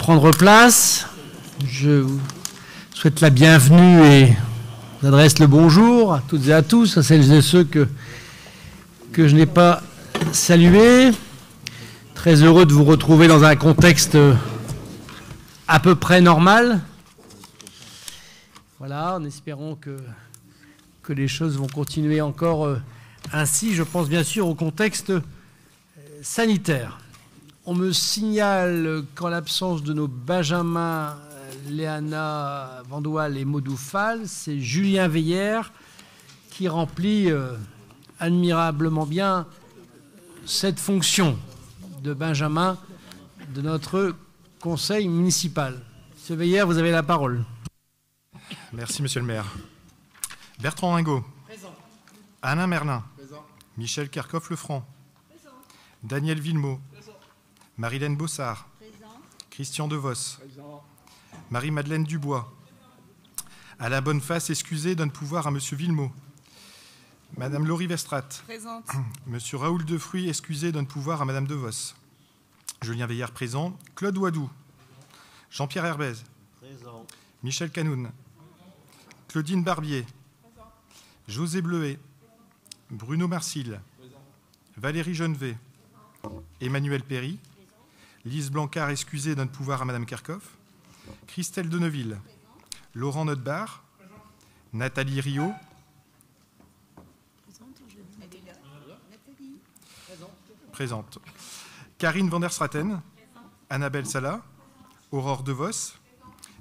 prendre place. Je vous souhaite la bienvenue et vous adresse le bonjour à toutes et à tous, à celles et ceux que je n'ai pas salués. Très heureux de vous retrouver dans un contexte à peu près normal. Voilà, en espérant que les choses vont continuer encore ainsi. Je pense bien sûr au contexte sanitaire. On me signale qu'en l'absence de nos Benjamin, Léana Vandoual et Maudou Fall, c'est Julien Veillère qui remplit admirablement bien cette fonction de Benjamin de notre conseil municipal. Monsieur Veillère, vous avez la parole. Merci, monsieur le maire. Bertrand Ringot. Présent. Alain Merlin. Présent. Michel Kerkhoff-Lefranc. Présent. Daniel Villemot. Présent. Marilène Bossard. Présent. Christian Devos. Présent. Marie-Madeleine Dubois. Alain Bonneface, excusé, donne pouvoir à monsieur Villemot. Madame Laurie Vestrat. Présente. Monsieur Raoul Defruy, excusé, donne pouvoir à madame Devos. Julien Veillard, présent. Claude Ouadou. Jean-Pierre Herbez. Présent. Michel Canoun. Claudine Barbier. Présent. José Bleuet. Bruno Marcil. Présent. Valérie Gennevet. Emmanuel Péry. Lise Blancard, excusée, donne pouvoir à madame Kerkhoff. Christelle Deneville. Laurent Notbar. Nathalie Rio. Présente. Karine van der Straten. Annabelle Sala. Aurore Devos.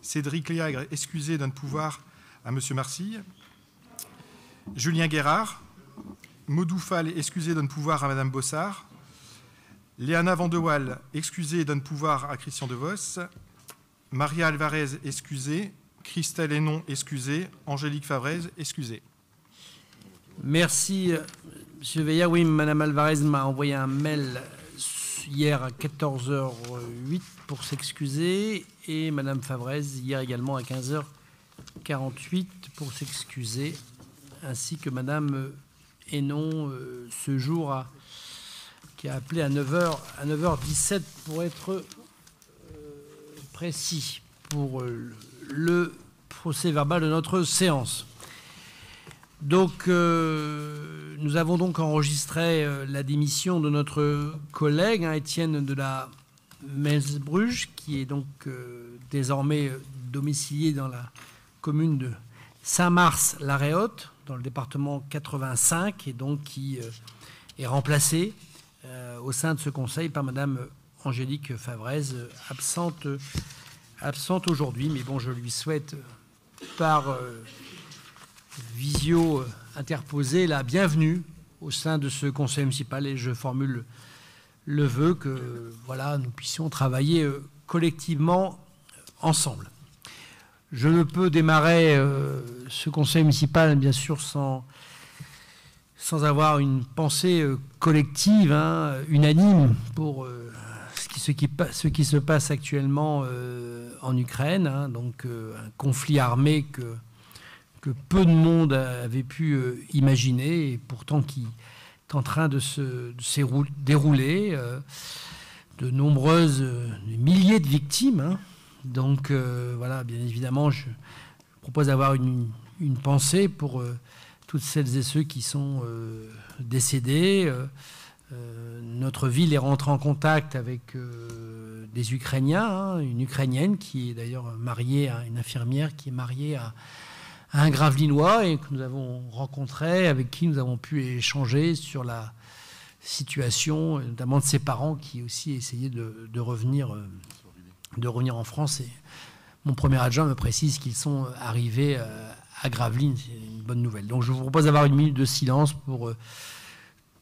Cédric Léagre, excusé, donne pouvoir à monsieur Marcille. Julien Guérard. Maudou Fall, excusé, donne pouvoir à madame Bossard. Léana Vandewal, excusée, donne pouvoir à Christian Devos. Maria Alvarez, excusée. Christelle Hénon, excusée. Angélique Favrez, excusée. Merci, monsieur Veillard. Oui, madame Alvarez m'a envoyé un mail hier à 14h08 pour s'excuser et madame Favrez hier également à 15h48 pour s'excuser, ainsi que madame Hénon ce jour qui a appelé à 9h17 pour être précis pour le procès verbal de notre séance. Donc, nous avons donc enregistré la démission de notre collègue, Étienne de la Melsbruge, qui est donc désormais domicilié dans la commune de Saint-Mars-la-Réotte, dans le département 85, et donc qui est remplacé au sein de ce conseil par madame Angélique Favrez, absente aujourd'hui. Mais bon, je lui souhaite par visio interposée la bienvenue au sein de ce conseil municipal et je formule le vœu que voilà, nous puissions travailler collectivement ensemble. Je ne peux démarrer ce conseil municipal bien sûr sans avoir une pensée collective, unanime pour ce qui se passe actuellement en Ukraine, donc un conflit armé que peu de monde avait pu imaginer, et pourtant qui est en train de se dérouler, de nombreuses milliers de victimes. Donc voilà, bien évidemment, je propose d'avoir une pensée pour toutes celles et ceux qui sont décédés. Notre ville est rentrée en contact avec des Ukrainiens, une Ukrainienne qui est d'ailleurs mariée à une infirmière qui est mariée à un Gravelinois et que nous avons rencontré, avec qui nous avons pu échanger sur la situation, notamment de ses parents qui aussi essayaient de revenir en France. Et mon premier adjoint me précise qu'ils sont arrivés à Gravelines. C'est une bonne nouvelle. Donc je vous propose d'avoir une minute de silence pour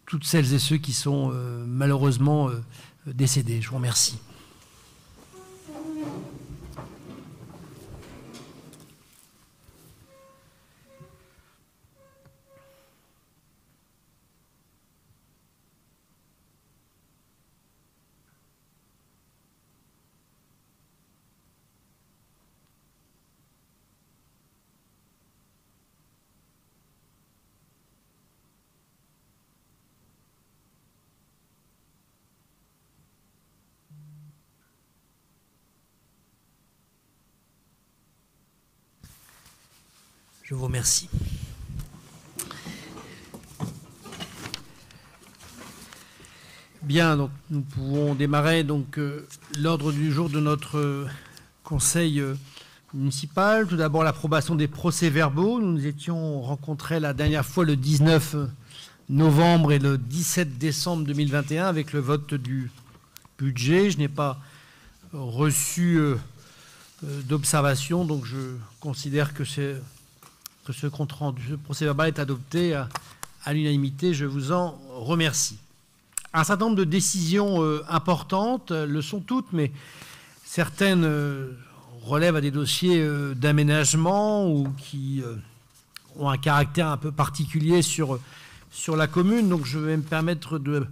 toutes celles et ceux qui sont malheureusement décédés. Je vous remercie. Je vous remercie. Bien, donc nous pouvons démarrer l'ordre du jour de notre conseil municipal. Tout d'abord, l'approbation des procès-verbaux. Nous nous étions rencontrés la dernière fois le 19 novembre et le 17 décembre 2021 avec le vote du budget. Je n'ai pas reçu d'observation, donc je considère que ce compte-rendu, ce procès-verbal est adopté à l'unanimité. Je vous en remercie. Un certain nombre de décisions importantes le sont toutes, mais certaines relèvent à des dossiers d'aménagement ou qui ont un caractère un peu particulier sur la commune. Donc je vais me permettre de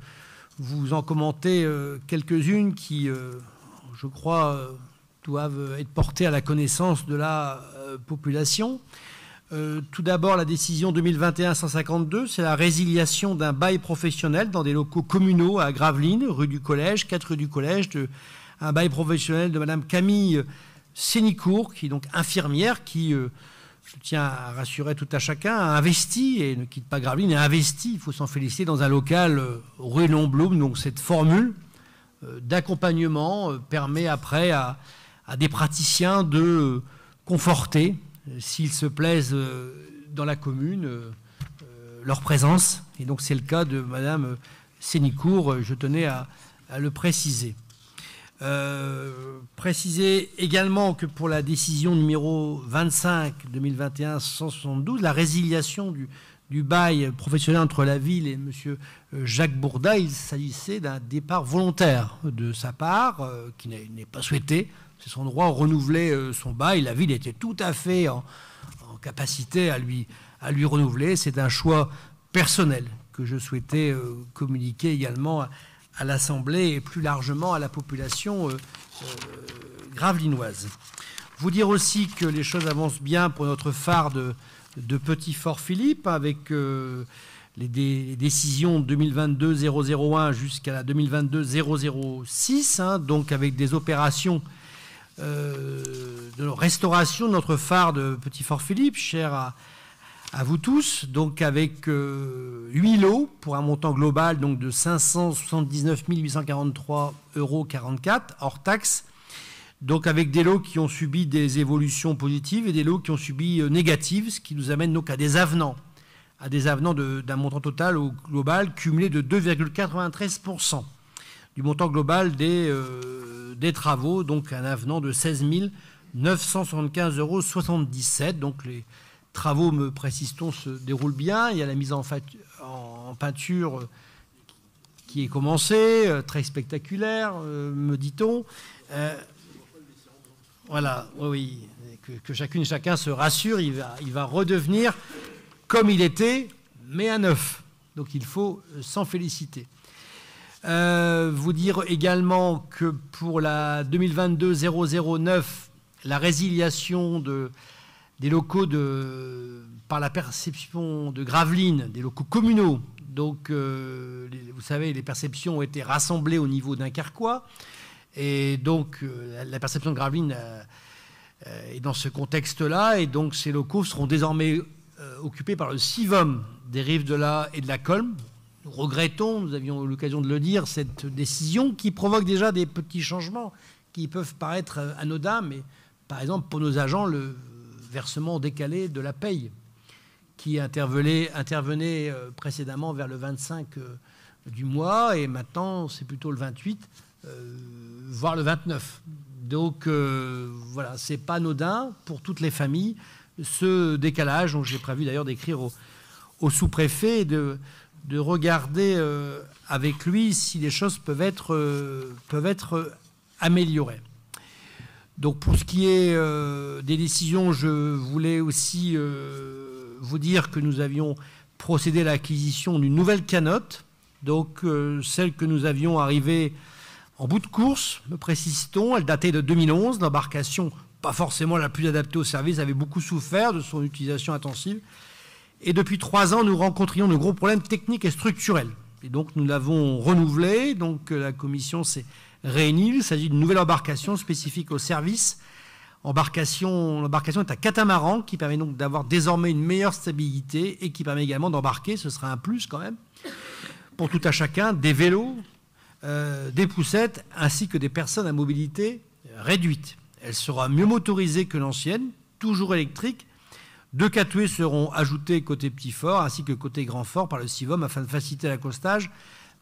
vous en commenter quelques-unes qui, je crois, doivent être portées à la connaissance de la population. Tout d'abord, la décision 2021-152, c'est la résiliation d'un bail professionnel dans des locaux communaux à Gravelines, rue du Collège, 4 rue du Collège, un bail professionnel de Madame Camille Sénicourt, qui est donc infirmière, qui, je tiens à rassurer tout à chacun, a investi, et ne quitte pas Gravelines, a investi, il faut s'en féliciter, dans un local rue Longblum. Donc cette formule d'accompagnement permet après à des praticiens de conforter, s'ils se plaisent dans la commune, leur présence. Et donc c'est le cas de Madame Sénicourt, je tenais à le préciser. Préciser également que pour la décision numéro 25-2021-172, la résiliation du bail professionnel entre la ville et M. Jacques Bourda, il s'agissait d'un départ volontaire de sa part, qui n'est pas souhaité. C'est son droit à renouveler son bail. La ville était tout à fait en capacité à lui renouveler. C'est un choix personnel que je souhaitais communiquer également à l'Assemblée et plus largement à la population gravelinoise. Vous dire aussi que les choses avancent bien pour notre phare de Petit-Fort-Philippe avec les décisions 2022-001 jusqu'à la 2022-006, donc avec des opérations de restauration de notre phare de Petit-Fort-Philippe, cher à vous tous, donc avec 8 lots pour un montant global donc de 579 843,44 € hors taxe, donc avec des lots qui ont subi des évolutions positives et des lots qui ont subi négatives, ce qui nous amène donc à des avenants d'un montant total au global cumulé de 2,93% du montant global des travaux, donc un avenant de 16 975,77 €. Donc les travaux, me précise-t-on, se déroulent bien. Il y a la mise en peinture qui est commencée, très spectaculaire, me dit-on. Voilà, oui, que chacune et chacun se rassure, il va redevenir comme il était, mais à neuf. Donc il faut s'en féliciter. Vous dire également que pour la 2022-009, la résiliation des locaux par la perception de Gravelines, des locaux communaux. Donc, vous savez, les perceptions ont été rassemblées au niveau d'un carquois. Et donc, la perception de Gravelines est dans ce contexte-là. Et donc, ces locaux seront désormais occupés par le CIVOM des Rives de la et de la Colme. Nous regrettons, nous avions eu l'occasion de le dire, cette décision qui provoque déjà des petits changements qui peuvent paraître anodins, mais par exemple pour nos agents, le versement décalé de la paye qui intervenait précédemment vers le 25 du mois et maintenant c'est plutôt le 28, voire le 29. Donc voilà, c'est pas anodin pour toutes les familles ce décalage. Donc j'ai prévu d'ailleurs d'écrire au sous-préfet et de regarder avec lui si les choses peuvent être améliorées. Donc pour ce qui est des décisions, je voulais aussi vous dire que nous avions procédé à l'acquisition d'une nouvelle canotte, donc celle que nous avions arrivée en bout de course, me précise-t-on. Elle datait de 2011, l'embarcation pas forcément la plus adaptée au service, avait beaucoup souffert de son utilisation intensive. Et depuis 3 ans, nous rencontrions de gros problèmes techniques et structurels. Et donc, nous l'avons renouvelée. Donc, la commission s'est réunie. Il s'agit d'une nouvelle embarcation spécifique au service L'embarcation est un catamaran qui permet donc d'avoir désormais une meilleure stabilité et qui permet également d'embarquer, ce sera un plus quand même, pour tout à chacun, des vélos, des poussettes ainsi que des personnes à mobilité réduite. Elle sera mieux motorisée que l'ancienne, toujours électrique. 2 catuets seront ajoutés côté Petit Fort ainsi que côté Grand Fort par le CIVOM afin de faciliter l'accostage,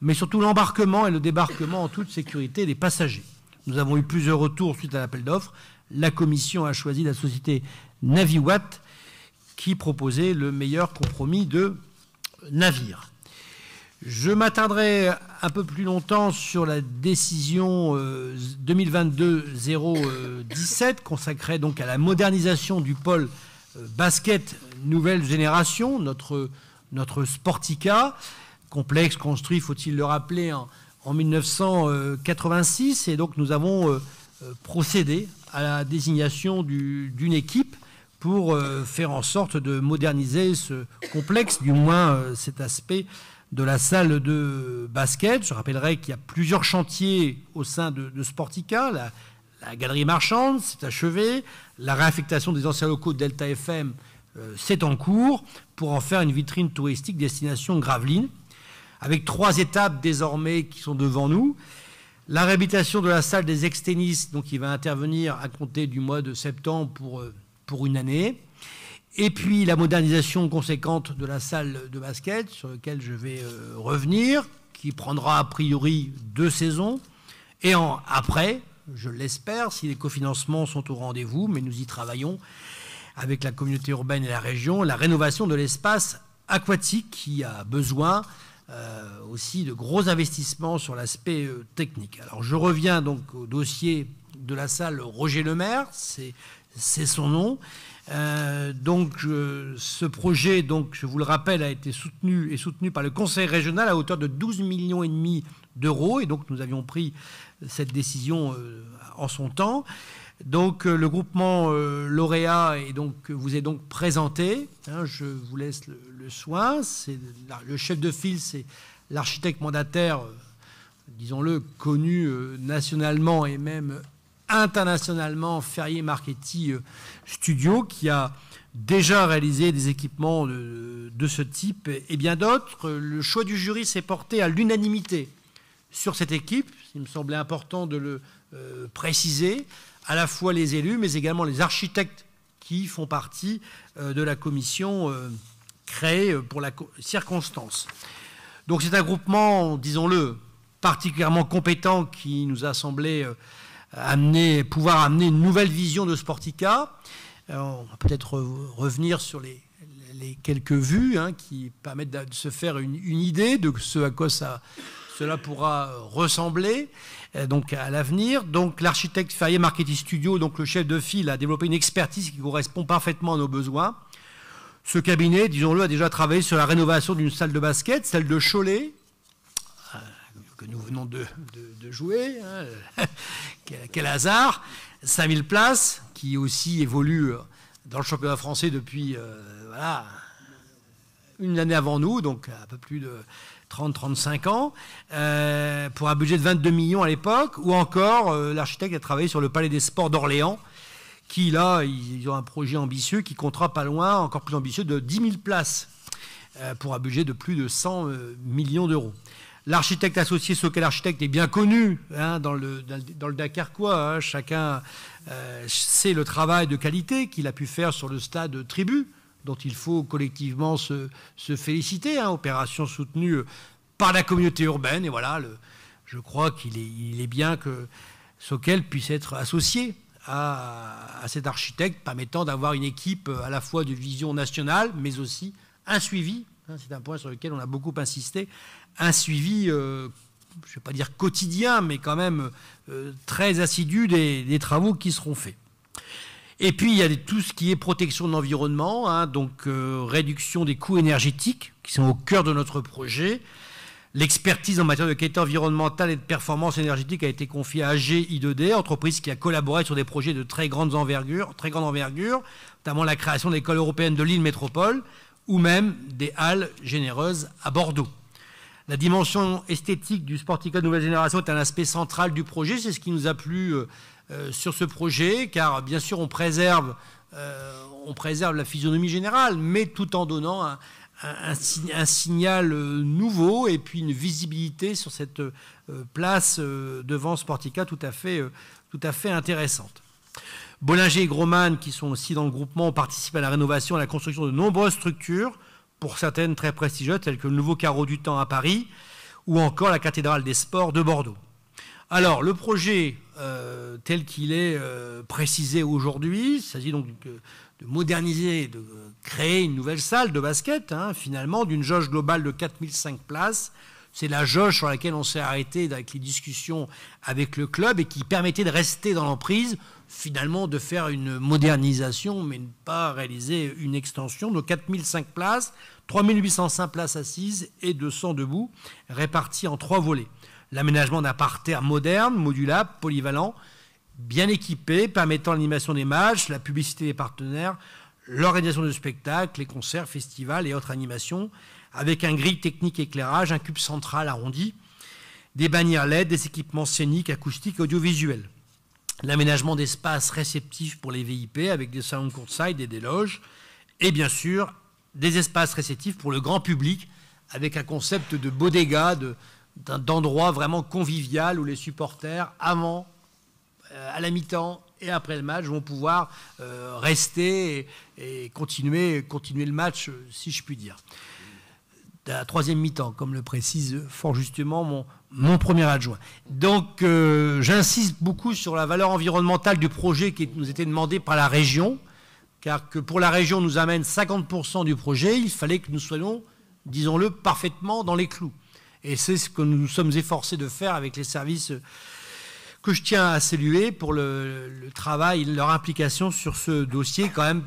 mais surtout l'embarquement et le débarquement en toute sécurité des passagers. Nous avons eu plusieurs retours suite à l'appel d'offres. La commission a choisi la société Naviwatt qui proposait le meilleur compromis de navire. Je m'attarderai un peu plus longtemps sur la décision 2022-017 consacrée donc à la modernisation du pôle basket nouvelle génération, notre Sportica, complexe construit, faut-il le rappeler, en 1986. Et donc nous avons procédé à la désignation d'une équipe pour faire en sorte de moderniser ce complexe, du moins cet aspect de la salle de basket. Je rappellerai qu'il y a plusieurs chantiers au sein de Sportica. La galerie marchande, c'est achevé. La réaffectation des anciens locaux de Delta FM, c'est en cours pour en faire une vitrine touristique destination Gravelines, avec 3 étapes désormais qui sont devant nous. La réhabilitation de la salle des ex-tennis, donc qui va intervenir à compter du mois de septembre pour une année. Et puis la modernisation conséquente de la salle de basket, sur laquelle je vais revenir, qui prendra a priori 2 saisons. Et après, je l'espère, si les cofinancements sont au rendez-vous, mais nous y travaillons avec la communauté urbaine et la région, la rénovation de l'espace aquatique qui a besoin aussi de gros investissements sur l'aspect technique. Alors je reviens donc au dossier de la salle Roger Lemaire, c'est son nom. Ce projet, donc, je vous le rappelle, a été soutenu par le Conseil régional à hauteur de 12,5 millions d'euros. Et donc nous avions pris cette décision en son temps. Donc le groupement lauréat vous est donc présenté. Je vous laisse le soin. Le chef de file, c'est l'architecte mandataire, disons-le, connu nationalement et même internationalement, Ferrier Marchetti Studio, qui a déjà réalisé des équipements de ce type et bien d'autres. Le choix du jury s'est porté à l'unanimité sur cette équipe. Il me semblait important de le préciser, à la fois les élus, mais également les architectes qui font partie de la commission créée pour la circonstance. Donc c'est un groupement, disons-le, particulièrement compétent qui nous a semblé pouvoir amener une nouvelle vision de Sportica. On va peut-être revenir sur les quelques vues qui permettent de se faire une idée de ce à quoi cela pourra ressembler donc à l'avenir. Donc l'architecte Ferrier Marchetti Studio, donc le chef de file, a développé une expertise qui correspond parfaitement à nos besoins. Ce cabinet, disons-le, a déjà travaillé sur la rénovation d'une salle de basket, celle de Cholet, que nous venons de jouer. Quel hasard. 5000 places, qui aussi évolue dans le championnat français depuis une année avant nous, donc un peu plus de 30-35 ans, pour un budget de 22 millions à l'époque, ou encore l'architecte a travaillé sur le Palais des Sports d'Orléans, qui là, ils ont un projet ambitieux qui comptera pas loin, encore plus ambitieux, de 10 000 places, pour un budget de plus de 100 millions d'euros. L'architecte associé Soquel Architecte est bien connu dans le Dakarquois. Chacun sait le travail de qualité qu'il a pu faire sur le stade Tribu, dont il faut collectivement se féliciter. Opération soutenue par la communauté urbaine. Et voilà, je crois qu'il est bien que Soquel puisse être associé à cet architecte, permettant d'avoir une équipe à la fois de vision nationale, mais aussi un suivi. C'est un point sur lequel on a beaucoup insisté. Un suivi, je ne vais pas dire quotidien, mais quand même très assidu des travaux qui seront faits. Et puis, il y a tout ce qui est protection de l'environnement, donc réduction des coûts énergétiques, qui sont au cœur de notre projet. L'expertise en matière de qualité environnementale et de performance énergétique a été confiée à AG I2D, entreprise qui a collaboré sur des projets de très grande envergure, notamment la création de l'école européenne de Lille Métropole, ou même des halles généreuses à Bordeaux. La dimension esthétique du Sportica Nouvelle Génération est un aspect central du projet. C'est ce qui nous a plu sur ce projet, car bien sûr on préserve la physionomie générale, mais tout en donnant un signal nouveau et puis une visibilité sur cette place devant Sportica tout à fait intéressante. Bollinger et Groman, qui sont aussi dans le groupement, ont participé à la rénovation et à la construction de nombreuses structures, pour certaines très prestigieuses, telles que le nouveau carreau du Temps à Paris ou encore la cathédrale des sports de Bordeaux. Alors, le projet tel qu'il est précisé aujourd'hui, il s'agit donc de moderniser, de créer une nouvelle salle de basket, finalement, d'une jauge globale de 4005 places. C'est la jauge sur laquelle on s'est arrêté avec les discussions avec le club et qui permettait de rester dans l'emprise, finalement de faire une modernisation, mais ne pas réaliser une extension. Donc 4005 places, 3805 places assises et 200 debout, réparties en 3 volets. L'aménagement d'un parterre moderne, modulable, polyvalent, bien équipé, permettant l'animation des matchs, la publicité des partenaires, l'organisation de spectacles, les concerts, festivals et autres animations, avec un grille technique éclairage, un cube central arrondi, des bannières LED, des équipements scéniques, acoustiques, audiovisuels. L'aménagement d'espaces réceptifs pour les VIP avec des salons courtside et des loges, et bien sûr des espaces réceptifs pour le grand public avec un concept de bodega, d'endroit vraiment convivial où les supporters, avant, à la mi-temps et après le match, vont pouvoir rester et continuer le match, si je puis dire. De la troisième mi-temps, comme le précise fort justement mon premier adjoint. Donc, j'insiste beaucoup sur la valeur environnementale du projet qui nous était demandé par la région, car que pour la région nous amène 50% du projet, il fallait que nous soyons, disons-le, parfaitement dans les clous. Et c'est ce que nous nous sommes efforcés de faire avec les services que je tiens à saluer pour le travail, leur implication sur ce dossier quand même,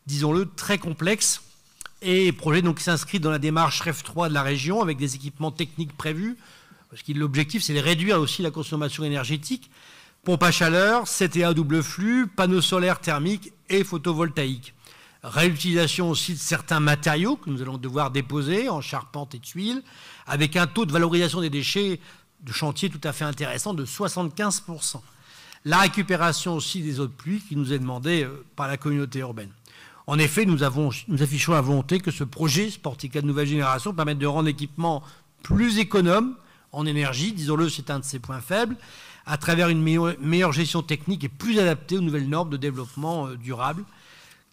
disons-le, très complexe. Et projet donc, qui s'inscrit dans la démarche REF 3 de la région avec des équipements techniques prévus. Parce que l'objectif, c'est de réduire aussi la consommation énergétique. Pompe à chaleur, CTA double flux, panneaux solaires thermiques et photovoltaïques. Réutilisation aussi de certains matériaux que nous allons devoir déposer en charpente et tuiles, avec un taux de valorisation des déchets de chantier tout à fait intéressant de 75%. La récupération aussi des eaux de pluie qui nous est demandée par la communauté urbaine. En effet, nous affichons la volonté que ce projet Sportica de nouvelle génération permette de rendre l'équipement plus économe en énergie, disons-le, c'est un de ses points faibles, à travers une meilleure gestion technique et plus adaptée aux nouvelles normes de développement durable.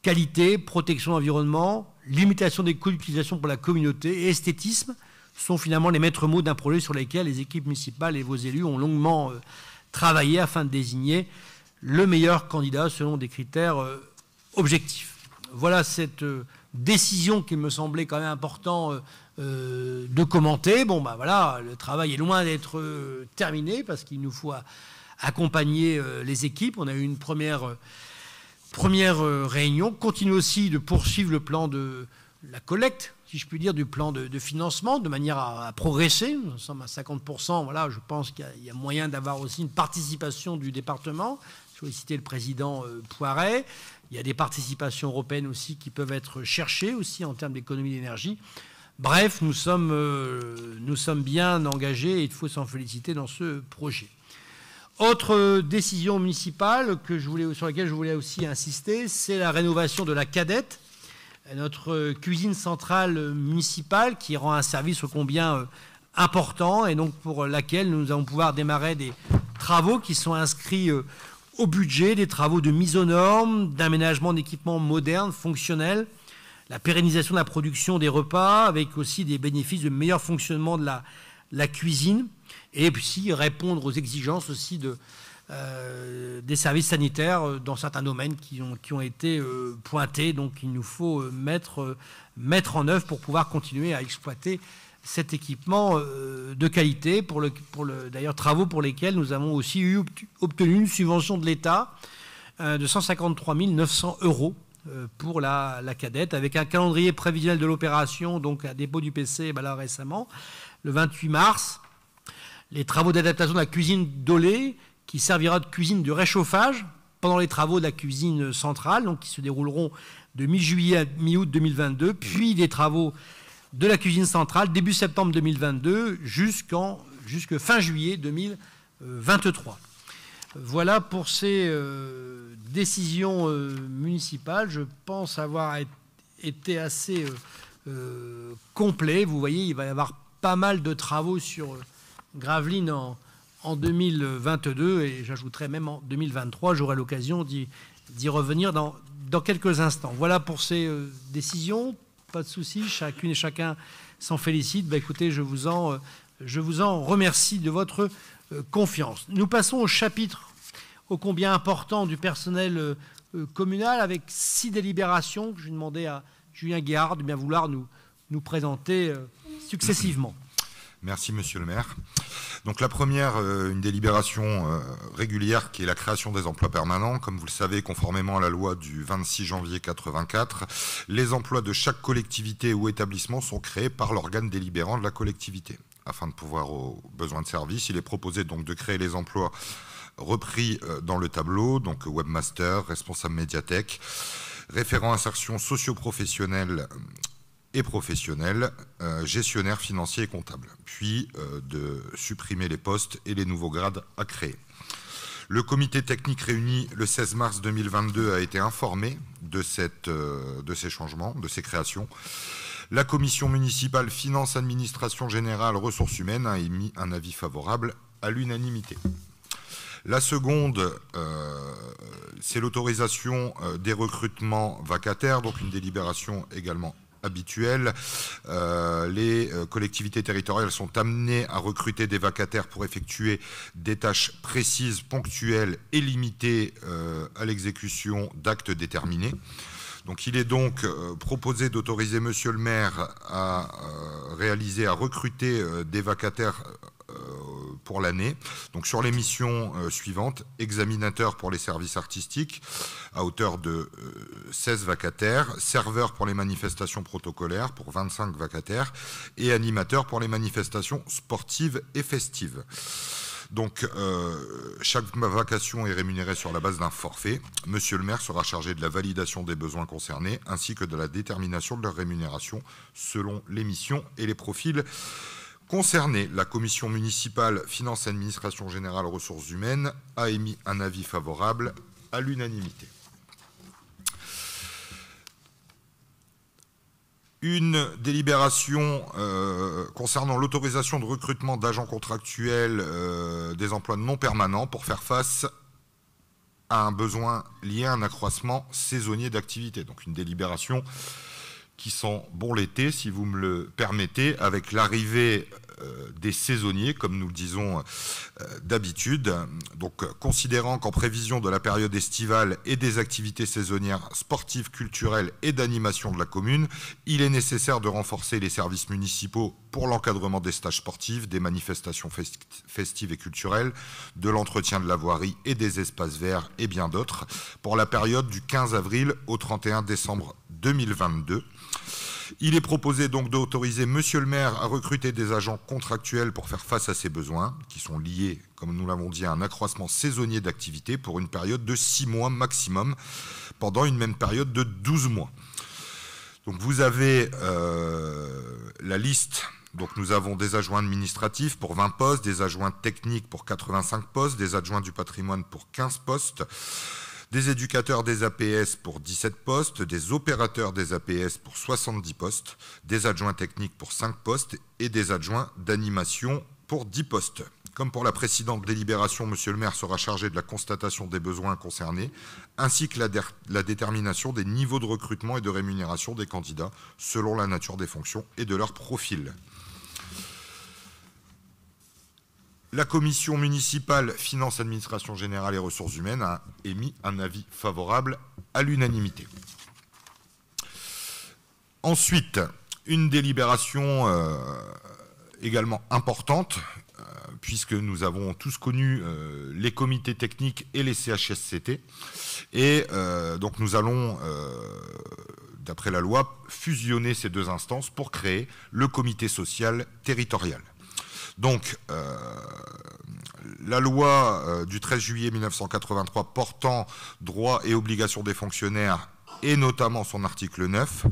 Qualité, protection de l'environnement, limitation des coûts d'utilisation pour la communauté et esthétisme sont finalement les maîtres mots d'un projet sur lesquels les équipes municipales et vos élus ont longuement travaillé afin de désigner le meilleur candidat selon des critères objectifs. Voilà cette décision qui me semblait quand même important de commenter. Bon, ben voilà, le travail est loin d'être terminé parce qu'il nous faut accompagner les équipes. On a eu une première réunion. Continue aussi de poursuivre le plan de la collecte, si je puis dire, du plan de financement, de manière à progresser. Nous sommes à 50%. Voilà, je pense qu'il y a moyen d'avoir aussi une participation du département. Je vais citer le président Poiret. Il y a des participations européennes aussi qui peuvent être cherchées aussi en termes d'économie d'énergie. Bref, nous sommes bien engagés et il faut s'en féliciter dans ce projet. Autre décision municipale sur laquelle je voulais aussi insister, c'est la rénovation de la Cadette, notre cuisine centrale municipale qui rend un service ô combien important et donc pour laquelle nous allons pouvoir démarrer des travaux qui sont inscrits au budget, des travaux de mise aux normes, d'aménagement d'équipements modernes, fonctionnels, la pérennisation de la production des repas, avec aussi des bénéfices de meilleur fonctionnement de la cuisine, et puis répondre aux exigences aussi des services sanitaires dans certains domaines qui ont été pointés. Donc il nous faut mettre en œuvre pour pouvoir continuer à exploiter cet équipement de qualité, d'ailleurs travaux pour lesquels nous avons aussi obtenu une subvention de l'État de 153 900 € pour la Cadette, avec un calendrier prévisionnel de l'opération, donc à dépôt du PC là récemment, le 28 mars. Les travaux d'adaptation de la cuisine Dolé, qui servira de cuisine de réchauffage pendant les travaux de la cuisine centrale, donc qui se dérouleront de mi-juillet à mi-août 2022, puis des travaux de la cuisine centrale début septembre 2022 jusque fin juillet 2023. Voilà pour ces décisions municipales. Je pense avoir été assez complet. Vous voyez, il va y avoir pas mal de travaux sur Gravelines en 2022 et j'ajouterai même en 2023. J'aurai l'occasion d'y revenir dans quelques instants. Voilà pour ces décisions. Pas de souci, chacune et chacun s'en félicite. Écoutez, je vous en remercie de votre confiance. Nous passons au chapitre ô combien important du personnel communal avec 6 délibérations que j'ai demandé à Julien Guéard de bien vouloir nous présenter successivement. Merci, monsieur le maire. Donc la première, une délibération régulière qui est la création des emplois permanents. Comme vous le savez, conformément à la loi du 26 janvier 84, les emplois de chaque collectivité ou établissement sont créés par l'organe délibérant de la collectivité. Afin de pouvoir aux besoins de service, il est proposé donc de créer les emplois repris dans le tableau, donc webmaster, responsable médiathèque, référent insertion socio-professionnelle et professionnel, gestionnaire financier et comptable, puis de supprimer les postes et les nouveaux grades à créer. Le comité technique réuni le 16 mars 2022 a été informé de ces changements, de ces créations. La commission municipale Finances, Administration Générale, Ressources Humaines a émis un avis favorable à l'unanimité. La seconde, c'est l'autorisation des recrutements vacataires, donc une délibération également habituelle. Les collectivités territoriales sont amenées à recruter des vacataires pour effectuer des tâches précises, ponctuelles et limitées à l'exécution d'actes déterminés. Donc il est donc proposé d'autoriser monsieur le maire à recruter des vacataires pour l'année. Donc sur les missions suivantes, examinateur pour les services artistiques à hauteur de 16 vacataires, serveur pour les manifestations protocolaires pour 25 vacataires et animateur pour les manifestations sportives et festives. Donc, chaque vacation est rémunérée sur la base d'un forfait. Monsieur le maire sera chargé de la validation des besoins concernés ainsi que de la détermination de leur rémunération selon les missions et les profils concernés. La commission municipale Finances, Administration Générale, Ressources Humaines a émis un avis favorable à l'unanimité. Une délibération concernant l'autorisation de recrutement d'agents contractuels des emplois non permanents pour faire face à un besoin lié à un accroissement saisonnier d'activité. Donc une délibération qui sent bon l'été, si vous me le permettez, avec l'arrivée des saisonniers, comme nous le disons d'habitude. Donc, considérant qu'en prévision de la période estivale et des activités saisonnières sportives, culturelles et d'animation de la commune, il est nécessaire de renforcer les services municipaux pour l'encadrement des stages sportifs, des manifestations festives et culturelles, de l'entretien de la voirie et des espaces verts et bien d'autres, pour la période du 15 avril au 31 décembre 2022. Il est proposé donc d'autoriser monsieur le maire à recruter des agents contractuels pour faire face à ces besoins, qui sont liés, comme nous l'avons dit, à un accroissement saisonnier d'activité pour une période de 6 mois maximum, pendant une même période de 12 mois. Donc vous avez la liste. Donc nous avons des adjoints administratifs pour 20 postes, des adjoints techniques pour 85 postes, des adjoints du patrimoine pour 15 postes, des éducateurs des APS pour 17 postes, des opérateurs des APS pour 70 postes, des adjoints techniques pour 5 postes et des adjoints d'animation pour 10 postes. Comme pour la précédente délibération, monsieur le maire sera chargé de la constatation des besoins concernés, ainsi que la détermination des niveaux de recrutement et de rémunération des candidats, selon la nature des fonctions et de leur profil. La commission municipale Finances, Administration Générale et Ressources Humaines a émis un avis favorable à l'unanimité. Ensuite, une délibération également importante, puisque nous avons tous connu les comités techniques et les CHSCT. Et donc nous allons, d'après la loi, fusionner ces deux instances pour créer le comité social territorial. Donc, la loi du 13 juillet 1983 portant droits et obligations des fonctionnaires, et notamment son article 9,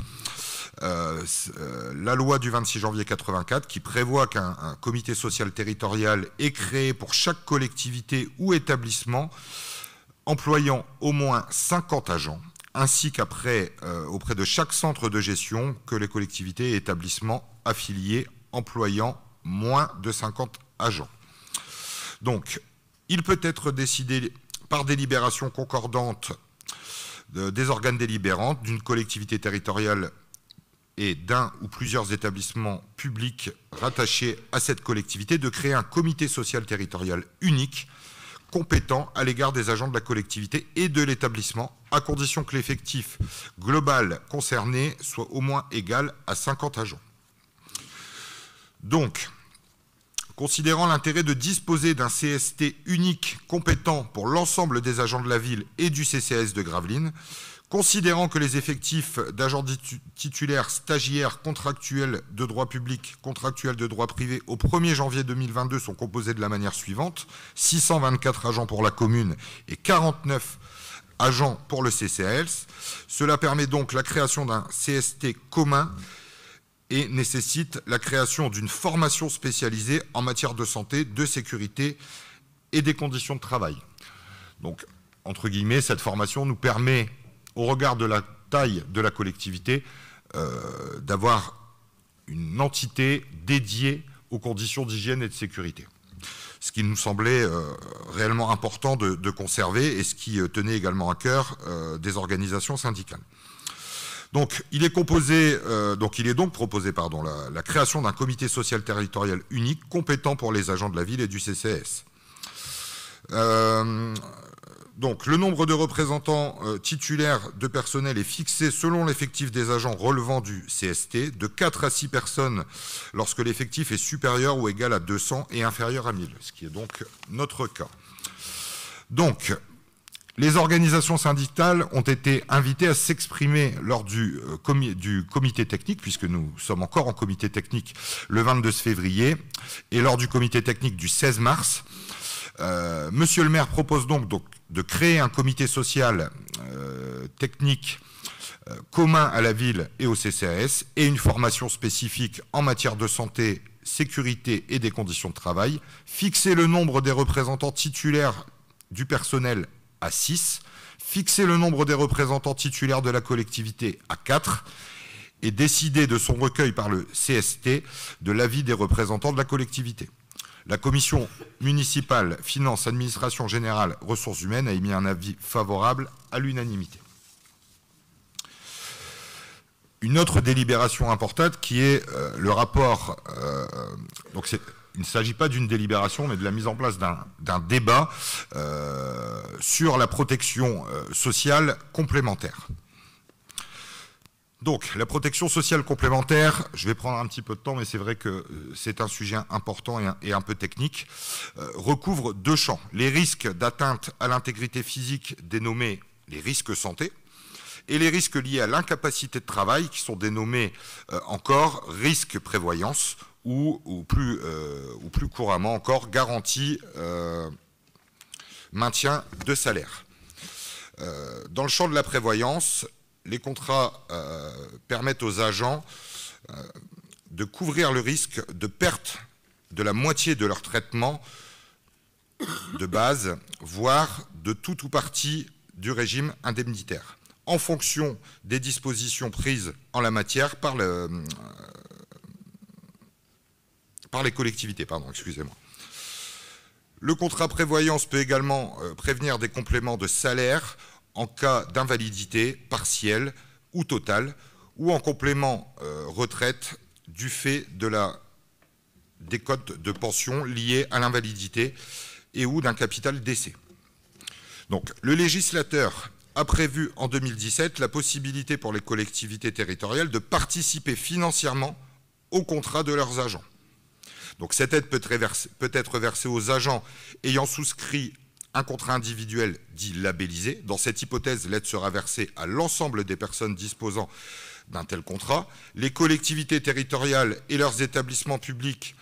la loi du 26 janvier 84 qui prévoit qu'un comité social territorial est créé pour chaque collectivité ou établissement employant au moins 50 agents, ainsi qu'après auprès de chaque centre de gestion que les collectivités et établissements affiliés employant moins de 50 agents. Donc, il peut être décidé par délibération concordante des organes délibérants d'une collectivité territoriale et d'un ou plusieurs établissements publics rattachés à cette collectivité de créer un comité social territorial unique compétent à l'égard des agents de la collectivité et de l'établissement, à condition que l'effectif global concerné soit au moins égal à 50 agents. Donc, considérant l'intérêt de disposer d'un CST unique compétent pour l'ensemble des agents de la ville et du CCAS de Gravelines, considérant que les effectifs d'agents titulaires, stagiaires, contractuels de droit public, contractuels de droit privé au 1er janvier 2022 sont composés de la manière suivante, 624 agents pour la commune et 49 agents pour le CCAS. Cela permet donc la création d'un CST commun et nécessite la création d'une formation spécialisée en matière de santé, de sécurité et des conditions de travail. Donc, entre guillemets, cette formation nous permet, au regard de la taille de la collectivité, d'avoir une entité dédiée aux conditions d'hygiène et de sécurité. Ce qui nous semblait réellement important de conserver et ce qui tenait également à cœur des organisations syndicales. Donc, il est proposé la création d'un comité social territorial unique compétent pour les agents de la ville et du CCAS. Donc, le nombre de représentants titulaires de personnel est fixé selon l'effectif des agents relevant du CST, de 4 à 6 personnes lorsque l'effectif est supérieur ou égal à 200 et inférieur à 1000, ce qui est donc notre cas. Donc, les organisations syndicales ont été invitées à s'exprimer lors du comité technique, puisque nous sommes encore en comité technique le 22 février, et lors du comité technique du 16 mars. Monsieur le maire propose donc de créer un comité social technique commun à la ville et au CCAS, et une formation spécifique en matière de santé, sécurité et des conditions de travail, fixer le nombre des représentants titulaires du personnel à 6, fixer le nombre des représentants titulaires de la collectivité à 4 et décider de son recueil par le CST de l'avis des représentants de la collectivité. La commission municipale, finances, administration générale, ressources humaines a émis un avis favorable à l'unanimité. Une autre délibération importante qui est le rapport, donc il ne s'agit pas d'une délibération, mais de la mise en place d'un débat sur la protection sociale complémentaire. Donc, la protection sociale complémentaire, je vais prendre un petit peu de temps, mais c'est vrai que c'est un sujet important et un peu technique, recouvre 2 champs. Les risques d'atteinte à l'intégrité physique dénommés les risques santé, et les risques liés à l'incapacité de travail, qui sont dénommés encore risques prévoyance, ou plus couramment encore garantie maintien de salaire. Dans le champ de la prévoyance, les contrats permettent aux agents de couvrir le risque de perte de la moitié de leur traitement de base, voire de tout ou partie du régime indemnitaire, en fonction des dispositions prises en la matière par les collectivités. Excusez-moi. Le contrat prévoyance peut également prévenir des compléments de salaire en cas d'invalidité partielle ou totale, ou en complément retraite du fait de la décote de pension liée à l'invalidité et ou d'un capital décès. Donc, le législateur a prévu en 2017 la possibilité pour les collectivités territoriales de participer financièrement au contrat de leurs agents. Donc, cette aide peut être versée aux agents ayant souscrit un contrat individuel dit labellisé. Dans cette hypothèse, l'aide sera versée à l'ensemble des personnes disposant d'un tel contrat. Les collectivités territoriales et leurs établissements publics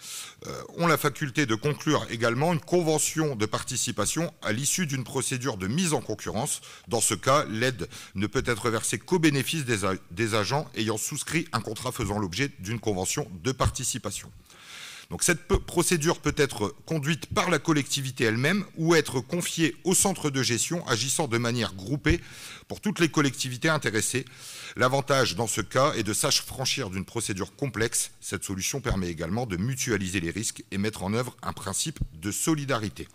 ont la faculté de conclure également une convention de participation à l'issue d'une procédure de mise en concurrence. Dans ce cas, l'aide ne peut être versée qu'au bénéfice des agents ayant souscrit un contrat faisant l'objet d'une convention de participation. Donc cette procédure peut être conduite par la collectivité elle-même ou être confiée au centre de gestion agissant de manière groupée pour toutes les collectivités intéressées. L'avantage dans ce cas est de s'affranchir d'une procédure complexe. Cette solution permet également de mutualiser les risques et mettre en œuvre un principe de solidarité.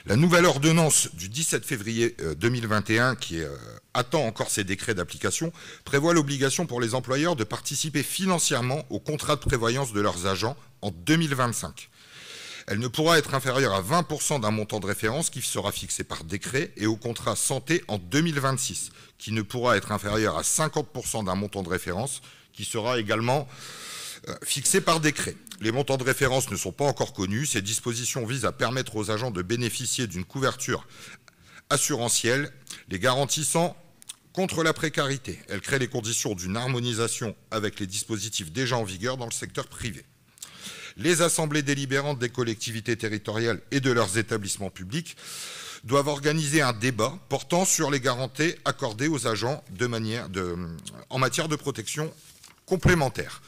La nouvelle ordonnance du 17 février 2021, qui attend encore ses décrets d'application, prévoit l'obligation pour les employeurs de participer financièrement au contrat de prévoyance de leurs agents en 2025. Elle ne pourra être inférieure à 20% d'un montant de référence qui sera fixé par décret et au contrat santé en 2026, qui ne pourra être inférieur à 50% d'un montant de référence qui sera également fixé par décret. Les montants de référence ne sont pas encore connus. Ces dispositions visent à permettre aux agents de bénéficier d'une couverture assurantielle, les garantissant contre la précarité. Elles créent les conditions d'une harmonisation avec les dispositifs déjà en vigueur dans le secteur privé. Les assemblées délibérantes des collectivités territoriales et de leurs établissements publics doivent organiser un débat portant sur les garanties accordées aux agents en matière de protection complémentaire.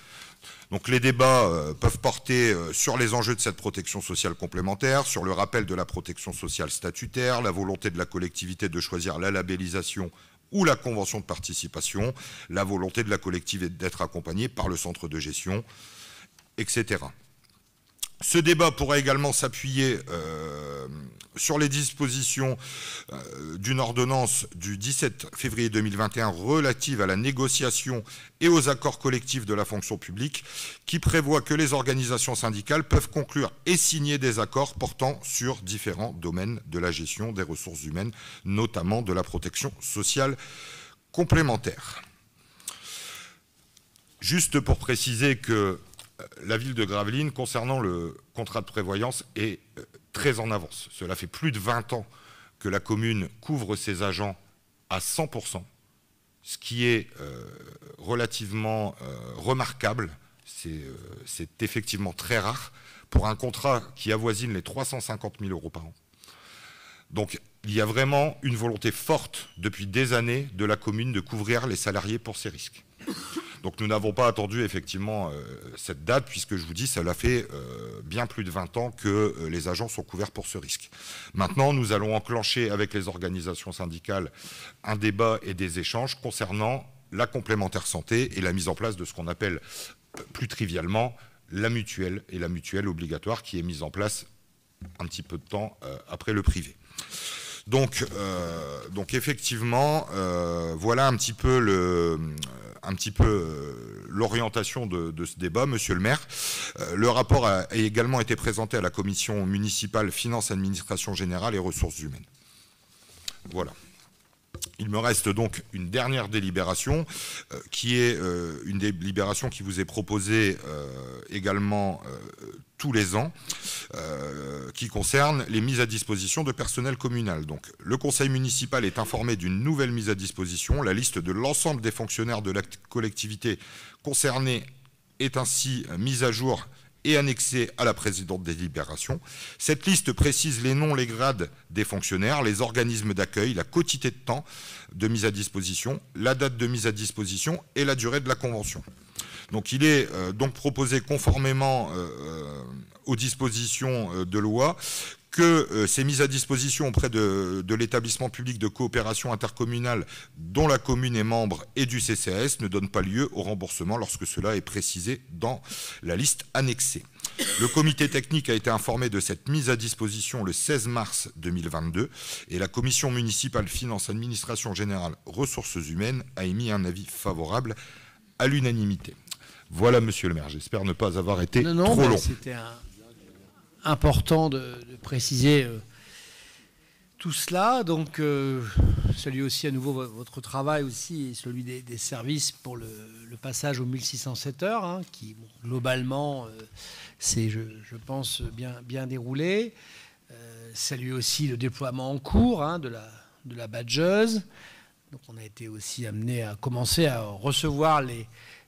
Donc les débats peuvent porter sur les enjeux de cette protection sociale complémentaire, sur le rappel de la protection sociale statutaire, la volonté de la collectivité de choisir la labellisation ou la convention de participation, la volonté de la collectivité d'être accompagnée par le centre de gestion, etc. Ce débat pourra également s'appuyer sur les dispositions d'une ordonnance du 17 février 2021 relative à la négociation et aux accords collectifs de la fonction publique, qui prévoit que les organisations syndicales peuvent conclure et signer des accords portant sur différents domaines de la gestion des ressources humaines, notamment de la protection sociale complémentaire. Juste pour préciser que la ville de Gravelines, concernant le contrat de prévoyance, est très en avance. Cela fait plus de 20 ans que la commune couvre ses agents à 100%, ce qui est relativement remarquable. C'est effectivement très rare pour un contrat qui avoisine les 350 000 € par an. Donc il y a vraiment une volonté forte depuis des années de la commune de couvrir les salariés pour ces risques. Donc nous n'avons pas attendu effectivement cette date, puisque je vous dis, cela fait bien plus de 20 ans que les agents sont couverts pour ce risque. Maintenant, nous allons enclencher avec les organisations syndicales un débat et des échanges concernant la complémentaire santé et la mise en place de ce qu'on appelle plus trivialement la mutuelle, et la mutuelle obligatoire qui est mise en place un petit peu de temps après le privé. Donc effectivement, voilà un petit peu l'orientation de ce débat, monsieur le maire. Le rapport a également été présenté à la commission municipale Finances, Administration Générale et Ressources Humaines. Voilà. Il me reste donc une dernière délibération, qui est une délibération qui vous est proposée également tous les ans, qui concerne les mises à disposition de personnel communal. Donc, le conseil municipal est informé d'une nouvelle mise à disposition. La liste de l'ensemble des fonctionnaires de la collectivité concernée est ainsi mise à jour et annexée à la précédente délibération. Cette liste précise les noms, les grades des fonctionnaires, les organismes d'accueil, la quotité de temps de mise à disposition, la date de mise à disposition et la durée de la convention. Donc il est donc proposé, conformément aux dispositions de loi, que ces mises à disposition auprès de l'établissement public de coopération intercommunale dont la commune est membre et du CCAS ne donnent pas lieu au remboursement lorsque cela est précisé dans la liste annexée. Le comité technique a été informé de cette mise à disposition le 16 mars 2022 et la commission municipale Finances, Administration Générale, Ressources Humaines a émis un avis favorable à l'unanimité. Voilà, monsieur le maire, j'espère ne pas avoir été trop long. C'était important de préciser tout cela. Donc, saluer aussi à nouveau votre travail aussi et celui des services pour le passage aux 1607 heures, hein, qui, bon, globalement, c'est, je pense, bien déroulé. Saluer aussi le déploiement en cours de la badgeuse. Donc on a été aussi amené à commencer à recevoir les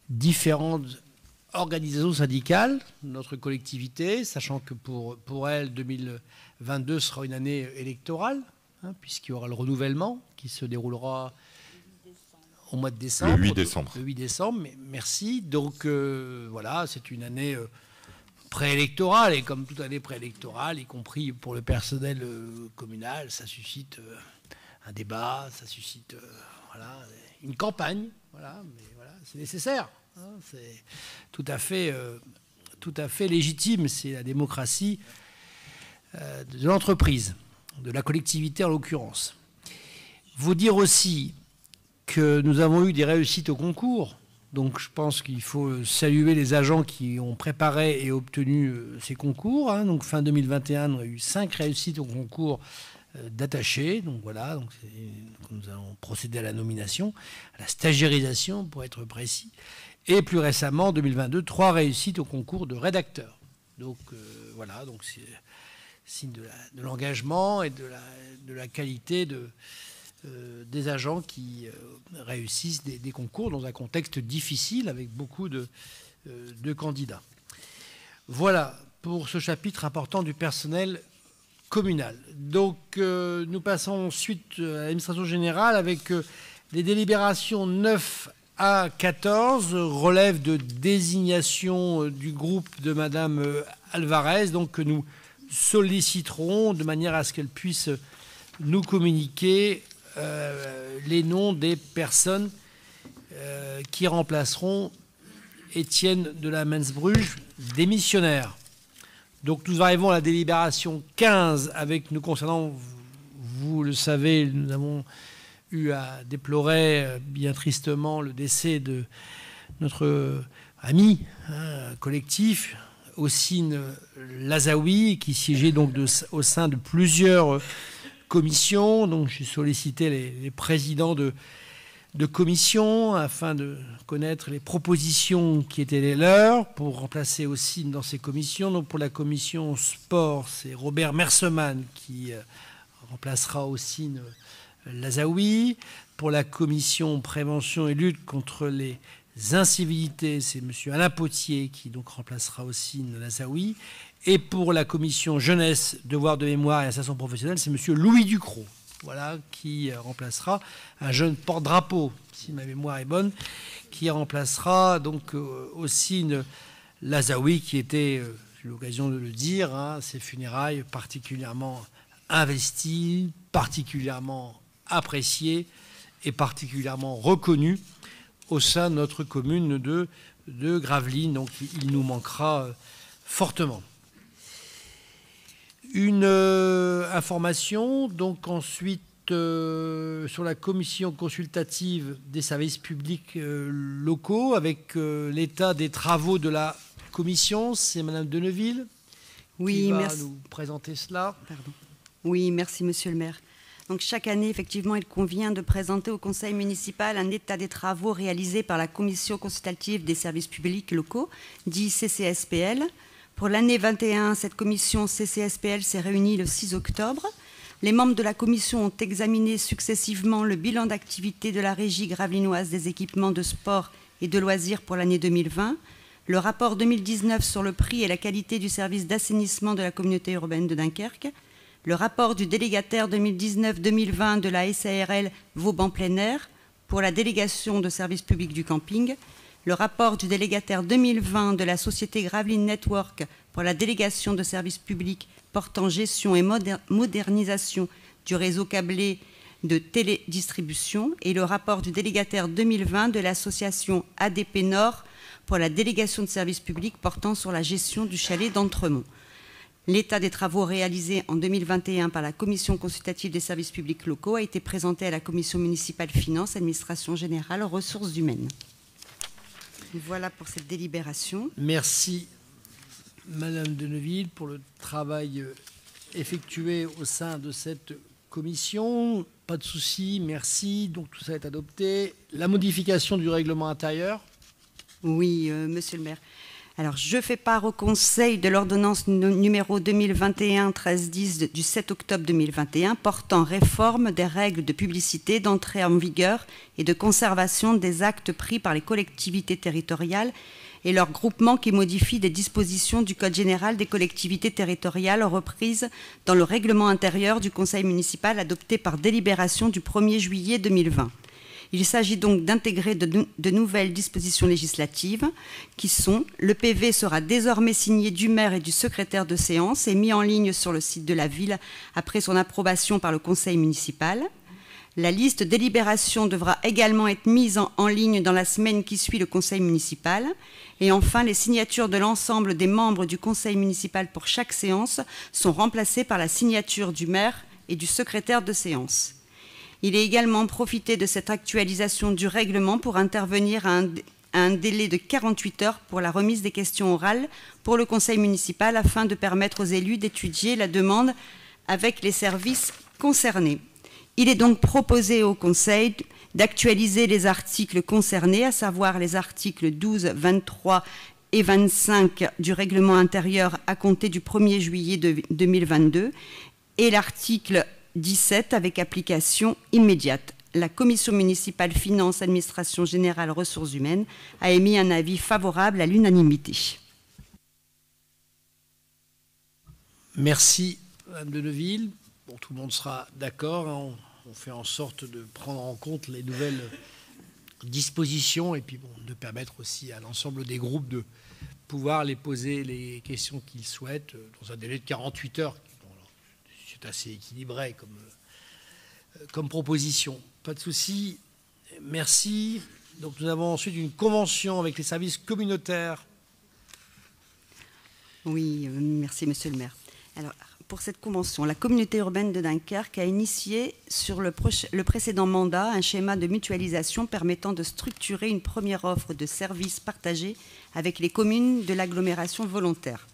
différentes organisations syndicales de notre collectivité, sachant que pour elle, 2022 sera une année électorale, puisqu'il y aura le renouvellement qui se déroulera au mois de décembre. Le 8 décembre. Le 8 décembre, merci. Donc voilà, c'est une année préélectorale, et comme toute année préélectorale, y compris pour le personnel communal, ça suscite un débat, ça suscite une campagne, mais voilà, c'est nécessaire. C'est tout à fait légitime. C'est la démocratie de l'entreprise, de la collectivité en l'occurrence. Vous dire aussi que nous avons eu des réussites au concours. Donc je pense qu'il faut saluer les agents qui ont préparé et obtenu ces concours. Donc fin 2021, on a eu 5 réussites au concours d'attachés. Donc voilà, donc nous allons procéder à la nomination, à la stagiairisation pour être précis. Et plus récemment, en 2022, 3 réussites au concours de rédacteurs. Donc voilà, donc c'est signe de l'engagement et de la qualité des agents qui réussissent des concours dans un contexte difficile avec beaucoup de candidats. Voilà pour ce chapitre important du personnel communal. Donc nous passons ensuite à l'administration générale avec les délibérations 9 à 14 relèvent de désignation du groupe de Madame Alvarez, donc que nous solliciterons de manière à ce qu'elle puisse nous communiquer les noms des personnes qui remplaceront Étienne de la Mensbruge, démissionnaire. Donc nous arrivons à la délibération 15 avec nous concernant, vous le savez, nous avons eu à déplorer bien tristement le décès de notre ami collectif, Hossein Lazaoui, qui siégeait donc au sein de plusieurs commissions. Donc j'ai sollicité les présidents de commission afin de connaître les propositions qui étaient les leurs pour remplacer Hossein dans ces commissions. Donc pour la commission sport, c'est Robert Merseman qui remplacera Hossein Lazaoui. Pour la commission prévention et lutte contre les incivilités, c'est M. Alain Potier qui donc remplacera Hossein Lazaoui. Et pour la commission jeunesse, devoir de mémoire et insertion professionnelle, c'est M. Louis Ducrot, voilà, qui remplacera un jeune porte-drapeau, si ma mémoire est bonne, qui remplacera donc Hossein Lazaoui, qui était, j'ai eu l'occasion de le dire, ses funérailles particulièrement investies, particulièrement appréciées et particulièrement reconnues au sein de notre commune de Gravelines. Donc il nous manquera fortement. Une information, donc ensuite sur la commission consultative des services publics locaux avec l'état des travaux de la commission. C'est Madame Deneville qui va nous présenter cela. Pardon. Oui, merci Monsieur le maire. Donc chaque année, effectivement, il convient de présenter au conseil municipal un état des travaux réalisés par la commission consultative des services publics locaux, dit CCSPL. Pour l'année 21, cette commission CCSPL s'est réunie le 6 octobre. Les membres de la commission ont examiné successivement le bilan d'activité de la régie gravelinoise des équipements de sport et de loisirs pour l'année 2020, le rapport 2019 sur le prix et la qualité du service d'assainissement de la communauté urbaine de Dunkerque, le rapport du délégataire 2019-2020 de la SARL Vauban plein air pour la délégation de services publics du camping, le rapport du délégataire 2020 de la société Gravelines Network pour la délégation de services publics portant gestion et modernisation du réseau câblé de télédistribution et le rapport du délégataire 2020 de l'association ADP Nord pour la délégation de services publics portant sur la gestion du chalet d'Entremont. L'état des travaux réalisés en 2021 par la commission consultative des services publics locaux a été présenté à la commission municipale finances, administration générale, ressources humaines. Voilà pour cette délibération. Merci Madame Deneville pour le travail effectué au sein de cette commission. Pas de souci, merci. Donc tout ça est adopté. La modification du règlement intérieur. Oui, Monsieur le maire. Alors, je fais part au Conseil de l'ordonnance numéro 2021-1310 du 7 octobre 2021 portant réforme des règles de publicité, d'entrée en vigueur et de conservation des actes pris par les collectivités territoriales et leurs groupements qui modifient des dispositions du Code général des collectivités territoriales reprises dans le règlement intérieur du Conseil municipal adopté par délibération du 1er juillet 2020. Il s'agit donc d'intégrer de nouvelles dispositions législatives qui sont: le PV sera désormais signé du maire et du secrétaire de séance et mis en ligne sur le site de la ville après son approbation par le conseil municipal. La liste délibération devra également être mise en ligne dans la semaine qui suit le conseil municipal. Et enfin, les signatures de l'ensemble des membres du conseil municipal pour chaque séance sont remplacées par la signature du maire et du secrétaire de séance. Il est également profité de cette actualisation du règlement pour intervenir à un délai de 48 heures pour la remise des questions orales pour le conseil municipal afin de permettre aux élus d'étudier la demande avec les services concernés. Il est donc proposé au conseil d'actualiser les articles concernés, à savoir les articles 12, 23 et 25 du règlement intérieur à compter du 1er juillet 2022 et l'article 17 avec application immédiate. La commission municipale Finances, Administration Générale, Ressources Humaines a émis un avis favorable à l'unanimité. Merci, Mme de Neuville. Bon, tout le monde sera d'accord. Hein, on fait en sorte de prendre en compte les nouvelles dispositions et puis bon, de permettre aussi à l'ensemble des groupes de pouvoir les poser les questions qu'ils souhaitent dans un délai de 48 heures. C'est assez équilibré comme proposition. Pas de souci. Merci. Donc nous avons ensuite une convention avec les services communautaires. Oui, merci Monsieur le maire. Alors, pour cette convention, la communauté urbaine de Dunkerque a initié sur le précédent mandat un schéma de mutualisation permettant de structurer une première offre de services partagés avec les communes de l'agglomération volontaire.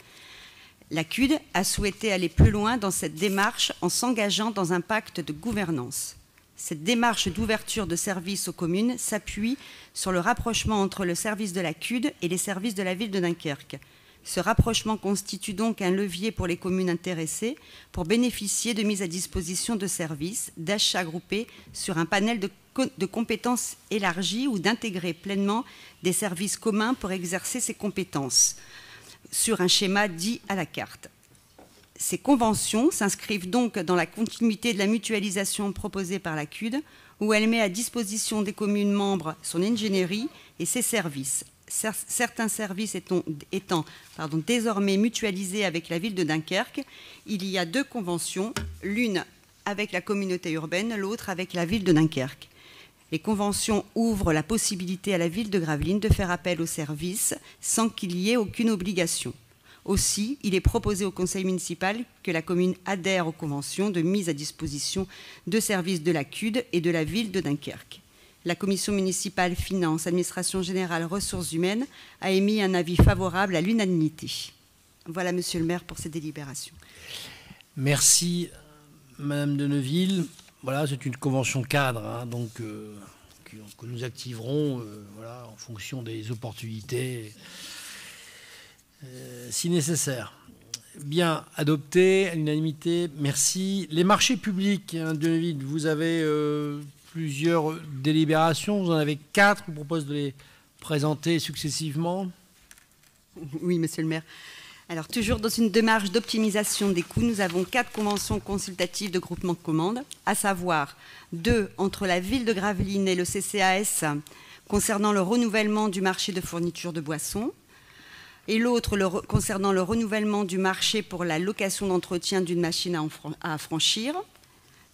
La CUD a souhaité aller plus loin dans cette démarche en s'engageant dans un pacte de gouvernance. Cette démarche d'ouverture de services aux communes s'appuie sur le rapprochement entre le service de la CUD et les services de la ville de Dunkerque. Ce rapprochement constitue donc un levier pour les communes intéressées pour bénéficier de mise à disposition de services, d'achats groupés sur un panel de compétences élargies ou d'intégrer pleinement des services communs pour exercer ces compétences sur un schéma dit à la carte. Ces conventions s'inscrivent donc dans la continuité de la mutualisation proposée par la CUD, où elle met à disposition des communes membres son ingénierie et ses services. Certains services étant désormais mutualisés avec la ville de Dunkerque, il y a deux conventions, l'une avec la communauté urbaine, l'autre avec la ville de Dunkerque. Les conventions ouvrent la possibilité à la ville de Gravelines de faire appel aux services sans qu'il y ait aucune obligation. Aussi, il est proposé au conseil municipal que la commune adhère aux conventions de mise à disposition de services de la CUD et de la ville de Dunkerque. La commission municipale Finances, Administration Générale, Ressources Humaines a émis un avis favorable à l'unanimité. Voilà, Monsieur le maire, pour ces délibérations. Merci, Madame de Neuville. Voilà, c'est une convention cadre, hein, donc que nous activerons voilà, en fonction des opportunités, si nécessaire. Bien, adopté à l'unanimité, merci. Les marchés publics, hein, de Neuville, vous avez plusieurs délibérations, vous en avez 4, je vous propose de les présenter successivement. Oui, Monsieur le maire. Alors, toujours dans une démarche d'optimisation des coûts, nous avons 4 conventions consultatives de groupement de commandes, à savoir 2 entre la ville de Gravelines et le CCAS concernant le renouvellement du marché de fourniture de boissons, et l'autre concernant le renouvellement du marché pour la location d'entretien d'une machine à franchir.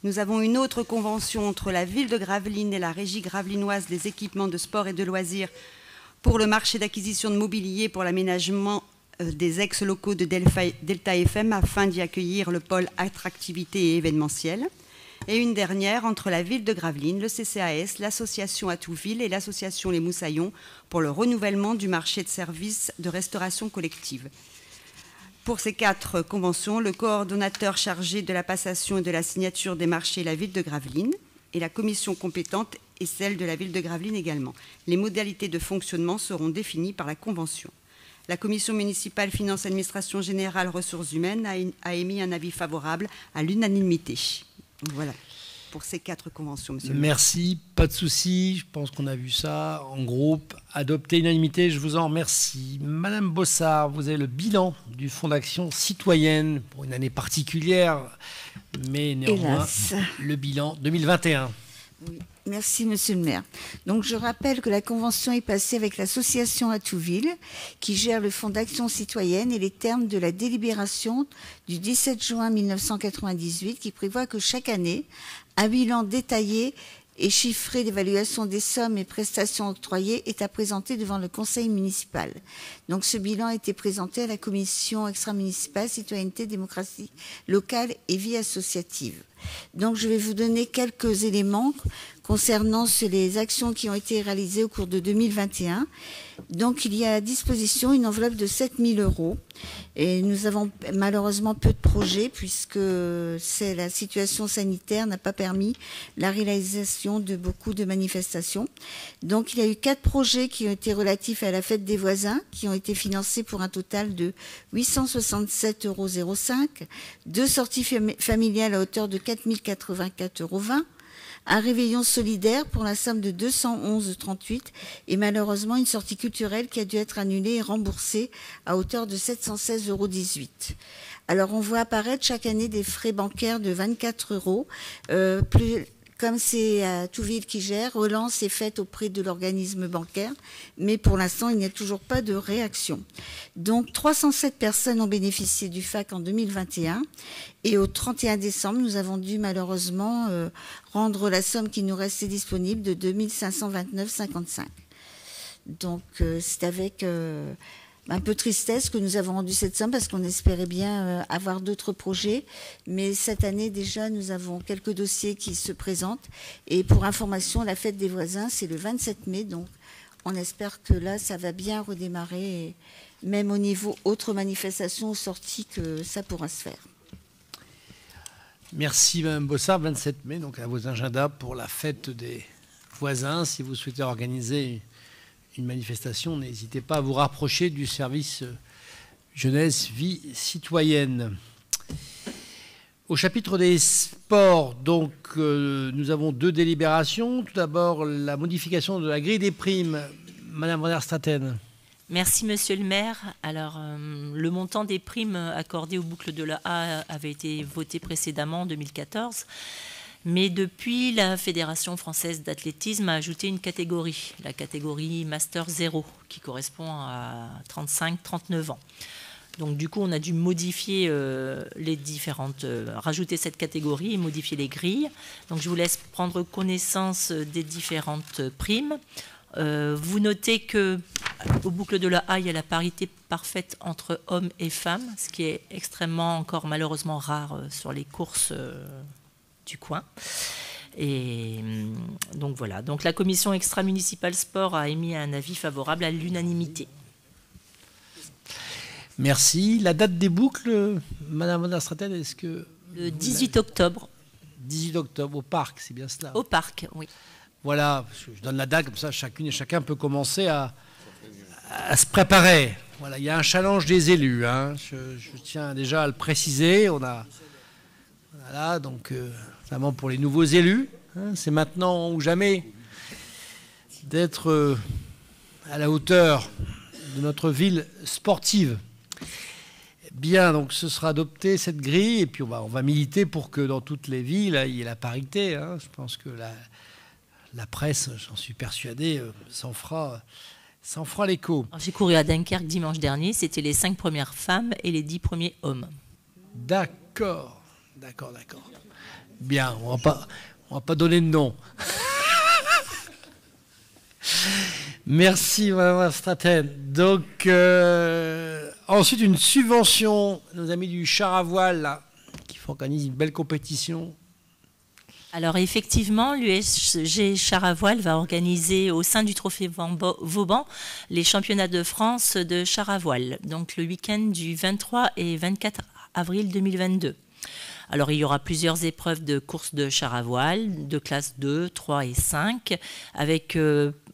Nous avons une autre convention entre la ville de Gravelines et la régie gravelinoise des équipements de sport et de loisirs pour le marché d'acquisition de mobilier pour l'aménagement des ex-locaux de Delta FM afin d'y accueillir le pôle attractivité et événementiel. Et une dernière entre la ville de Gravelines, le CCAS, l'association Atouville et l'association Les Moussaillons pour le renouvellement du marché de services de restauration collective. Pour ces 4 conventions, le coordonnateur chargé de la passation et de la signature des marchés est la ville de Gravelines et la commission compétente est celle de la ville de Gravelines également. Les modalités de fonctionnement seront définies par la convention. La commission municipale Finances, Administration Générale, Ressources Humaines a émis un avis favorable à l'unanimité. Voilà pour ces 4 conventions, monsieur le maire. Merci, pas de souci. Je pense qu'on a vu ça en groupe. Adopté unanimité, je vous en remercie. Madame Bossard, vous avez le bilan du Fonds d'action citoyenne pour une année particulière, mais néanmoins, Hélas. le bilan 2021. Oui. Merci, monsieur le maire. Donc, je rappelle que la convention est passée avec l'association Atouville, qui gère le Fonds d'action citoyenne, et les termes de la délibération du 17 juin 1998, qui prévoit que chaque année, un bilan détaillé et chiffré d'évaluation des sommes et prestations octroyées est à présenter devant le conseil municipal. Donc, ce bilan a été présenté à la commission extra-municipale Citoyenneté, Démocratie locale et vie associative. Donc, je vais vous donner quelques éléments concernant les actions qui ont été réalisées au cours de 2021. Donc, il y a à disposition une enveloppe de 7 000 €. Et nous avons malheureusement peu de projets puisque la situation sanitaire n'a pas permis la réalisation de beaucoup de manifestations. Donc, il y a eu 4 projets qui ont été relatifs à la fête des voisins, qui ont été financés pour un total de 867,05 €, 2 sorties familiales à hauteur de 4 084,20 €, un réveillon solidaire pour la somme de 211,38 € et malheureusement une sortie culturelle qui a dû être annulée et remboursée à hauteur de 716,18 €. Alors on voit apparaître chaque année des frais bancaires de 24 €. Comme c'est Atouville qui gère, relance est faite auprès de l'organisme bancaire, mais pour l'instant, il n'y a toujours pas de réaction. Donc, 307 personnes ont bénéficié du FAC en 2021, et au 31 décembre, nous avons dû malheureusement rendre la somme qui nous restait disponible de 2 529,55 €. Donc, c'est avec un peu tristesse que nous avons rendu cette somme parce qu'on espérait bien avoir d'autres projets. Mais cette année, déjà, nous avons quelques dossiers qui se présentent. Et pour information, la fête des voisins, c'est le 27 mai. Donc, on espère que là, ça va bien redémarrer. Et même au niveau autres manifestations ou sorties, que ça pourra se faire. Merci, Mme Bossard. 27 mai, donc à vos agendas pour la fête des voisins. Si vous souhaitez organiser une manifestation, n'hésitez pas à vous rapprocher du service jeunesse vie citoyenne. Au chapitre des sports, donc, nous avons 2 délibérations. Tout d'abord, la modification de la grille des primes. Madame van der Straten. Merci, monsieur le maire. Alors, le montant des primes accordées aux boucles de la A avait été voté précédemment en 2014. Mais depuis, la Fédération française d'athlétisme a ajouté une catégorie, la catégorie Master 0, qui correspond à 35-39 ans. Donc du coup, on a dû modifier rajouter cette catégorie et modifier les grilles. Donc je vous laisse prendre connaissance des différentes primes. Vous notez qu'aux boucles de la A, il y a la parité parfaite entre hommes et femmes, ce qui est extrêmement encore malheureusement rare sur les courses du coin. Et donc voilà. Donc la commission extra-municipale sport a émis un avis favorable à l'unanimité. Merci. La date des boucles, Madame van der Straten, est-ce que... Le 18 octobre. 18 octobre, au parc, c'est bien cela? Au parc, oui. Voilà, je donne la date, comme ça chacune et chacun peut commencer à se préparer. Voilà, il y a un challenge des élus, hein. Je tiens déjà à le préciser. On a... Voilà, donc... notamment pour les nouveaux élus, hein, c'est maintenant ou jamais d'être à la hauteur de notre ville sportive. Bien, donc ce sera adopté cette grille, et puis on va militer pour que dans toutes les villes, il y ait la parité. Hein. Je pense que la presse, j'en suis persuadé, s'en fera l'écho. J'ai couru à Dunkerque dimanche dernier, c'était les 5 premières femmes et les 10 premiers hommes. D'accord. Bien, on va pas donner de nom. Merci, Mme Straten. Donc, ensuite, une subvention, nos amis du char à voile, là, qui organisent une belle compétition. Alors, effectivement, l'USG Char à voile va organiser au sein du Trophée Vauban les championnats de France de char à voile, donc le week-end du 23 et 24 avril 2022. Alors, il y aura plusieurs épreuves de courses de char à voile, de classe 2, 3 et 5, avec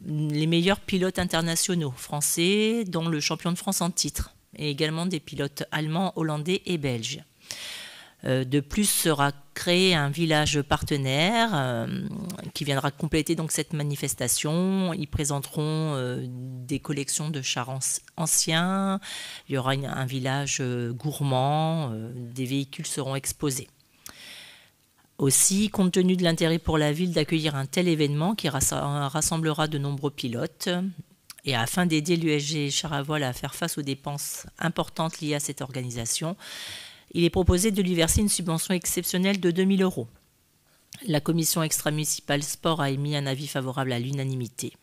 les meilleurs pilotes internationaux français, dont le champion de France en titre, et également des pilotes allemands, hollandais et belges. De plus, sera créé un village partenaire qui viendra compléter donc cette manifestation. Ils présenteront des collections de chars anciens. Il y aura un village gourmand. Des véhicules seront exposés. Aussi, compte tenu de l'intérêt pour la ville d'accueillir un tel événement qui rassemblera de nombreux pilotes, et afin d'aider l'USG Chars à Voile à faire face aux dépenses importantes liées à cette organisation, il est proposé de lui verser une subvention exceptionnelle de 2 000 €. La commission extra-municipale sport a émis un avis favorable à l'unanimité.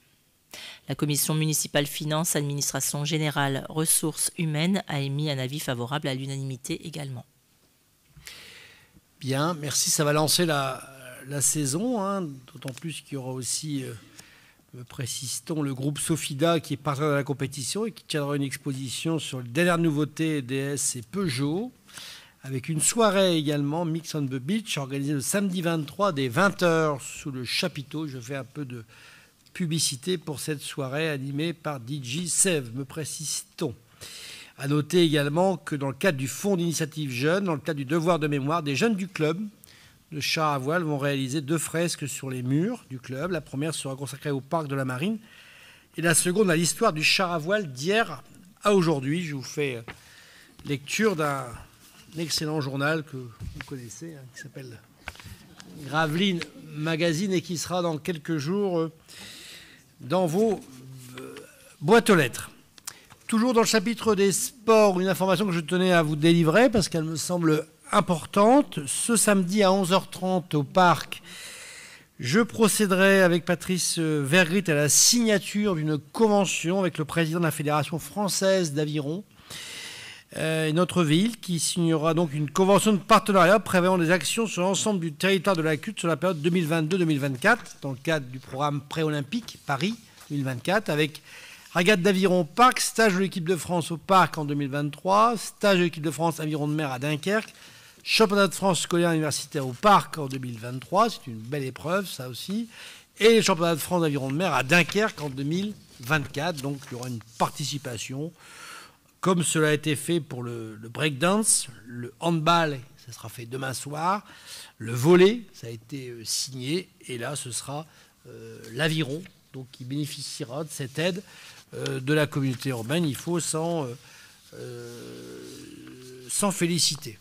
La commission municipale finances, administration générale, ressources humaines a émis un avis favorable à l'unanimité également. Bien, merci. Ça va lancer la saison, hein, d'autant plus qu'il y aura aussi, précise-t-on, le groupe Sofida qui est partenaire de la compétition et qui tiendra une exposition sur les dernières nouveautés DS et Peugeot, avec une soirée également, Mix on the Beach, organisée le samedi 23 dès 20h sous le chapiteau. Je fais un peu de publicité pour cette soirée animée par DJ Sev, me précise-t-on. À noter également que dans le cadre du Fonds d'initiative jeunes, dans le cadre du devoir de mémoire, des jeunes du club de chars à voile vont réaliser 2 fresques sur les murs du club. La première sera consacrée au parc de la Marine et la seconde à l'histoire du char à voile d'hier à aujourd'hui. Je vous fais lecture d'un excellent journal que vous connaissez, qui s'appelle Gravelines Magazine et qui sera dans quelques jours dans vos boîtes aux lettres. Toujours dans le chapitre des sports, une information que je tenais à vous délivrer parce qu'elle me semble importante. Ce samedi à 11h30 au parc, je procéderai avec Patrice Vergrit à la signature d'une convention avec le président de la Fédération française d'aviron, notre ville, qui signera donc une convention de partenariat prévoyant des actions sur l'ensemble du territoire de la CUT sur la période 2022-2024, dans le cadre du programme pré-olympique Paris 2024, avec régate d'aviron au parc, stage de l'équipe de France au parc en 2023, stage de l'équipe de France aviron de mer à Dunkerque, championnat de France scolaire universitaire au parc en 2023, c'est une belle épreuve ça aussi, et le championnat de France d'aviron de mer à Dunkerque en 2024, donc il y aura une participation, comme cela a été fait pour le breakdance, le handball, ça sera fait demain soir, le volley, ça a été signé, et là ce sera l'aviron, donc qui bénéficiera de cette aide de la communauté urbaine. Il faut s'en féliciter.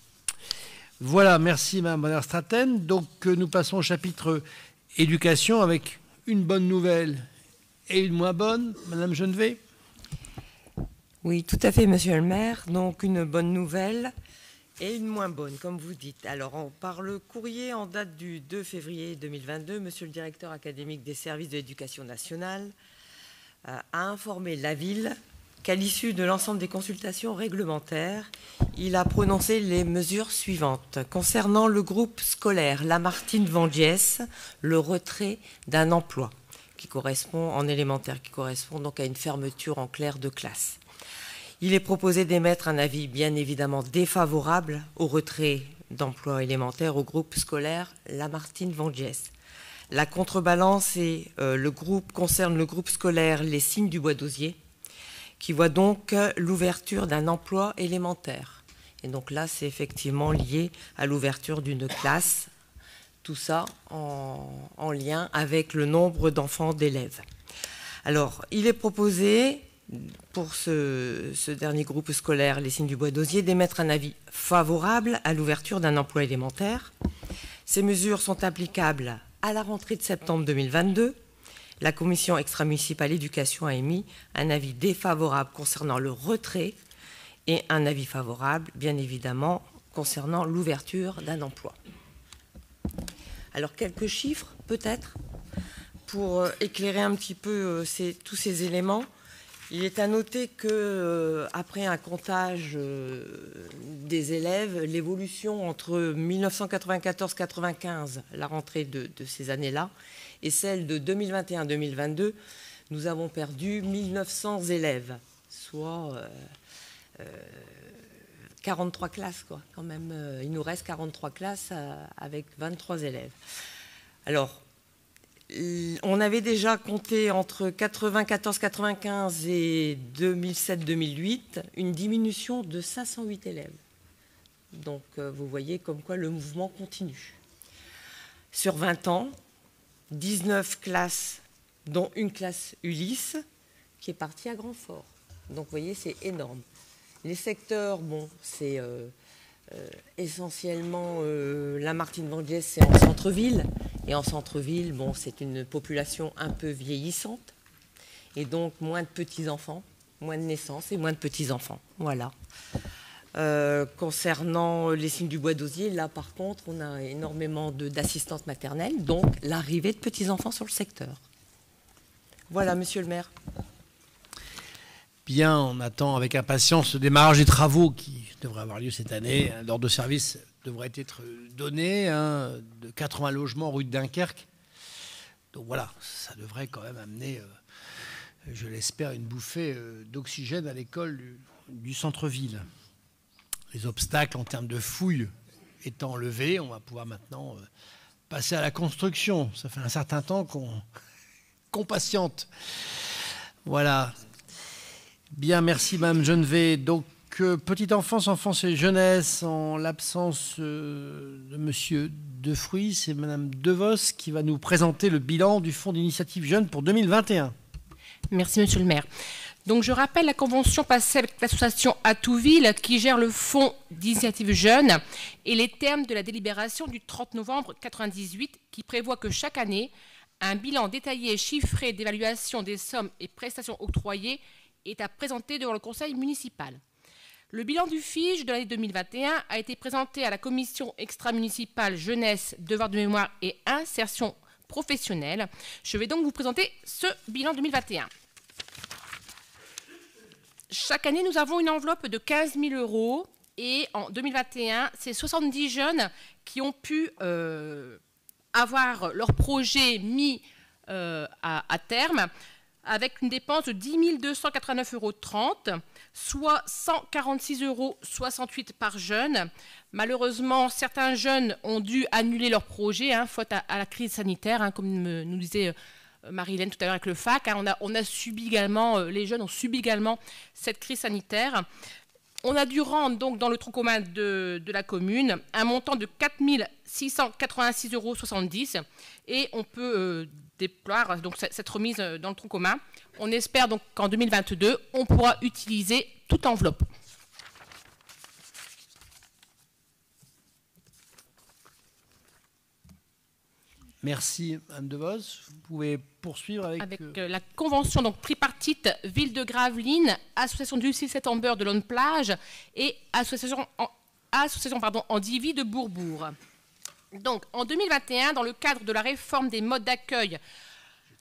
Voilà, merci Mme Van der Straten. Donc nous passons au chapitre éducation avec une bonne nouvelle et une moins bonne. Madame Genevet. Oui, tout à fait, monsieur le maire. Donc une bonne nouvelle et une moins bonne, comme vous dites. Alors, par le courrier en date du 2 février 2022, monsieur le directeur académique des services de l'éducation nationale a informé la ville qu'à l'issue de l'ensemble des consultations réglementaires, il a prononcé les mesures suivantes. Concernant le groupe scolaire Lamartine-Vangiès, le retrait d'un emploi qui correspond en élémentaire, qui correspond donc à une fermeture en clair de classe. Il est proposé d'émettre un avis bien évidemment défavorable au retrait d'emploi élémentaire au groupe scolaire Lamartine-Vangiès. La contrebalance concerne le groupe scolaire Les Signes du Bois d'Osier, qui voit donc l'ouverture d'un emploi élémentaire. Et donc là, c'est effectivement lié à l'ouverture d'une classe, tout ça en lien avec le nombre d'enfants d'élèves. Alors, il est proposé pour ce dernier groupe scolaire, Les Signes du Bois d'Osier, d'émettre un avis favorable à l'ouverture d'un emploi élémentaire. Ces mesures sont applicables à la rentrée de septembre 2022. La commission extra-municipale éducation a émis un avis défavorable concernant le retrait et un avis favorable, bien évidemment, concernant l'ouverture d'un emploi. Alors, quelques chiffres, peut-être, pour éclairer un petit peu tous ces éléments. Il est à noter qu'après un comptage des élèves, l'évolution entre 1994-95, la rentrée de ces années-là, et celle de 2021-2022, nous avons perdu 1900 élèves, soit 43 classes, quoi, quand même. Il nous reste 43 classes avec 23 élèves. Alors, on avait déjà compté entre 94-95 et 2007-2008 une diminution de 508 élèves. Donc vous voyez comme quoi le mouvement continue. Sur 20 ans, 19 classes, dont une classe Ulysse, qui est partie à Grandfort. Donc vous voyez, c'est énorme. Les secteurs, bon, c'est essentiellement la Martine-Vangès, c'est en centre-ville. Et en centre-ville, bon, c'est une population un peu vieillissante. Et donc moins de petits-enfants, moins de naissances et moins de petits-enfants. Voilà. Concernant les signes du bois d'osier, là par contre, on a énormément d'assistantes maternelles, donc l'arrivée de petits-enfants sur le secteur. Voilà, monsieur le maire. Bien, on attend avec impatience le démarrage des travaux qui devraient avoir lieu cette année. L'ordre de service devrait être donné, de 80 logements rue de Dunkerque. Donc voilà, ça devrait quand même amener, je l'espère, une bouffée d'oxygène à l'école du centre-ville. Les obstacles en termes de fouilles étant levés, on va pouvoir maintenant passer à la construction. Ça fait un certain temps qu'on patiente. Voilà. Bien, merci Mme Genevet. Donc, petite enfance, enfance et jeunesse, en l'absence de M. Defruy, c'est Mme Devos qui va nous présenter le bilan du Fonds d'initiative jeune pour 2021. Merci, Monsieur le maire. Donc, je rappelle la convention passée avec l'association Atouville qui gère le Fonds d'initiative jeune et les termes de la délibération du 30 novembre 1998 qui prévoit que chaque année, un bilan détaillé et chiffré d'évaluation des sommes et prestations octroyées est à présenter devant le conseil municipal. Le bilan du FIGE de l'année 2021 a été présenté à la commission extra-municipale jeunesse, devoir de mémoire et insertion professionnelle. Je vais donc vous présenter ce bilan 2021. Chaque année, nous avons une enveloppe de 15 000 € et en 2021, c'est 70 jeunes qui ont pu avoir leur projet mis à terme, avec une dépense de 10 289,30 €, soit 146,68 € par jeune. Malheureusement, certains jeunes ont dû annuler leur projet, faute à la crise sanitaire, comme nous disait Marie-Hélène tout à l'heure avec le FAC. On a subi également, les jeunes ont subi également cette crise sanitaire. On a dû rendre donc dans le tronc commun de la commune un montant de 4 686,70 € et on peut déployer donc cette remise dans le tronc commun. On espère donc qu'en 2022, on pourra utiliser toute enveloppe. Merci, Mme Devos. Vous pouvez poursuivre avec la convention donc tripartite Ville de Gravelines, Association du 6 septembre de Lonne Plage et Association Endivi de Bourbourg. Donc, en 2021, dans le cadre de la réforme des modes d'accueil,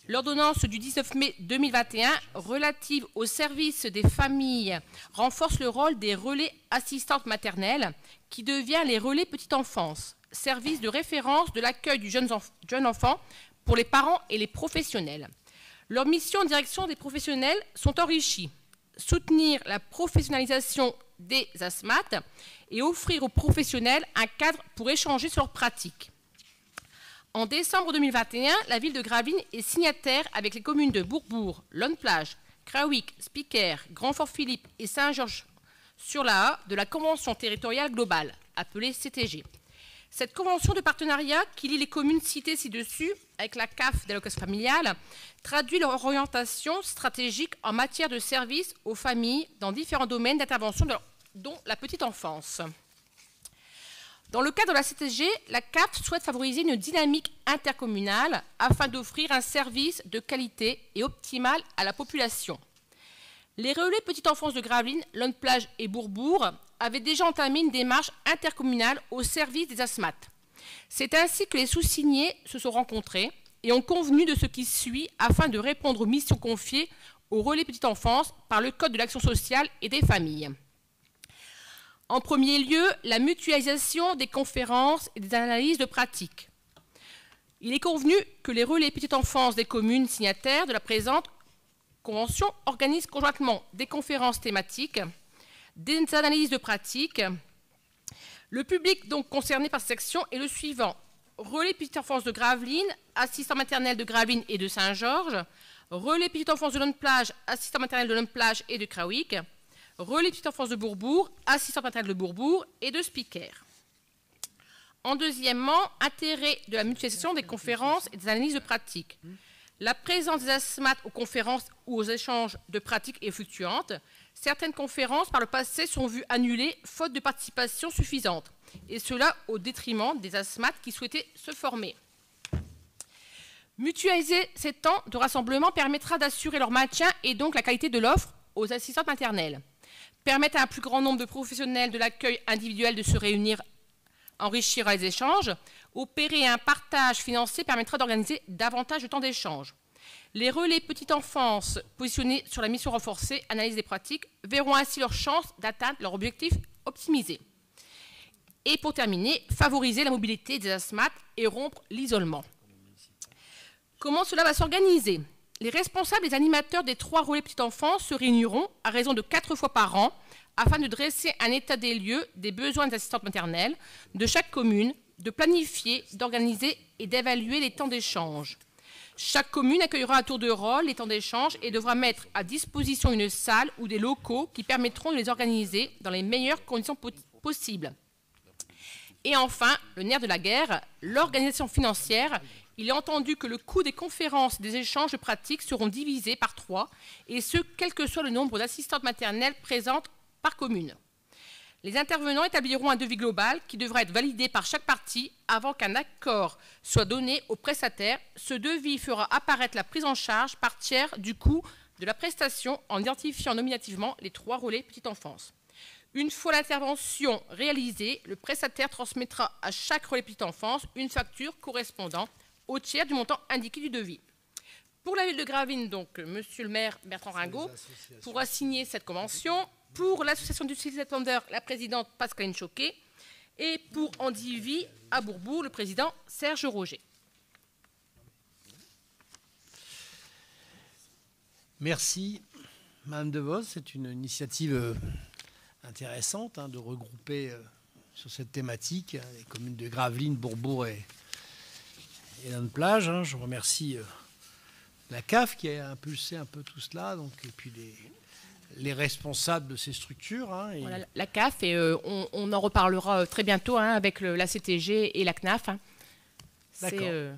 l'ordonnance du 19 mai 2021 relative au service des familles renforce le rôle des relais assistantes maternelles qui devient les relais petite enfance, service de référence de l'accueil du jeune enfant pour les parents et les professionnels. Leurs missions en direction des professionnels sont enrichies. Soutenir la professionnalisation des asthmates et offrir aux professionnels un cadre pour échanger sur leurs pratiques. En décembre 2021, la ville de Gravelines est signataire avec les communes de Bourbourg, Lonne Plage, Craouic, Spiker, Grand-Fort-Philippe et Saint-Georges-sur-la-Haye de la Convention territoriale globale, appelée CTG. Cette convention de partenariat qui lie les communes citées ci-dessus avec la CAF d'allocation familiale traduit leur orientation stratégique en matière de services aux familles dans différents domaines d'intervention, dont la petite enfance. Dans le cadre de la CTG, la CAF souhaite favoriser une dynamique intercommunale afin d'offrir un service de qualité et optimal à la population. Les relais petite enfance de Gravelines, Lonne Plage et Bourbourg avaient déjà entamé une démarche intercommunale au service des asthmates. C'est ainsi que les sous-signés se sont rencontrés et ont convenu de ce qui suit afin de répondre aux missions confiées aux relais petite enfance par le Code de l'action sociale et des familles. En premier lieu, la mutualisation des conférences et des analyses de pratiques. Il est convenu que les relais petite enfance des communes signataires de la présente convention organisent conjointement des conférences thématiques, des analyses de pratiques. Le public donc concerné par cette section est le suivant. relais petite enfance de Gravelines, assistant maternel de Gravelines et de Saint-Georges, relais petite enfance de Lonne-Plage, assistant maternel de Lonne-Plage et de Krawick, relais petite enfance de Bourbourg, assistant maternel de Bourbourg et de Spiker. En deuxièmement, intérêt de la mutualisation des conférences et des analyses de pratiques. La présence des asthmates aux conférences ou aux échanges de pratiques est fluctuante. Certaines conférences par le passé sont vues annulées faute de participation suffisante, et cela au détriment des asthmates qui souhaitaient se former. Mutualiser ces temps de rassemblement permettra d'assurer leur maintien et donc la qualité de l'offre aux assistantes maternelles. Permettre à un plus grand nombre de professionnels de l'accueil individuel de se réunir, enrichir les échanges. Opérer un partage financier permettra d'organiser davantage de temps d'échange. Les relais petite enfance positionnés sur la mission renforcée, analyse des pratiques, verront ainsi leur chance d'atteindre leur objectif optimisé. Et pour terminer, favoriser la mobilité des asthmates et rompre l'isolement. Comment cela va s'organiser? Les responsables et les animateurs des 3 relais petite enfance se réuniront à raison de 4 fois par an afin de dresser un état des lieux des besoins des assistantes maternelles de chaque commune, de planifier, d'organiser et d'évaluer les temps d'échange. Chaque commune accueillera à tour de rôle les temps d'échange et devra mettre à disposition une salle ou des locaux qui permettront de les organiser dans les meilleures conditions possibles. Et enfin, le nerf de la guerre, l'organisation financière. Il est entendu que le coût des conférences et des échanges de pratiques seront divisés par 3, et ce, quel que soit le nombre d'assistantes maternelles présentes par commune. Les intervenants établiront un devis global qui devra être validé par chaque partie avant qu'un accord soit donné au prestataire. Ce devis fera apparaître la prise en charge par tiers du coût de la prestation en identifiant nominativement les 3 relais petite enfance. Une fois l'intervention réalisée, le prestataire transmettra à chaque relais petite enfance une facture correspondant au tiers du montant indiqué du devis. Pour la ville de Gravelines, donc, monsieur le maire Bertrand Ringot pourra signer cette convention. Pour l'association du 6 septembre, la présidente Pascaline Choquet. Et pour Andivy, à Bourbourg, le président Serge Roger. Merci, Madame DeVos. C'est une initiative intéressante de regrouper sur cette thématique les communes de Gravelines, Bourbourg et Lonne-Plage. Je remercie la CAF qui a impulsé un peu tout cela, donc, et puis les responsables de ces structures. Voilà, la CAF, et on en reparlera très bientôt avec la CTG et la CNAF. C'est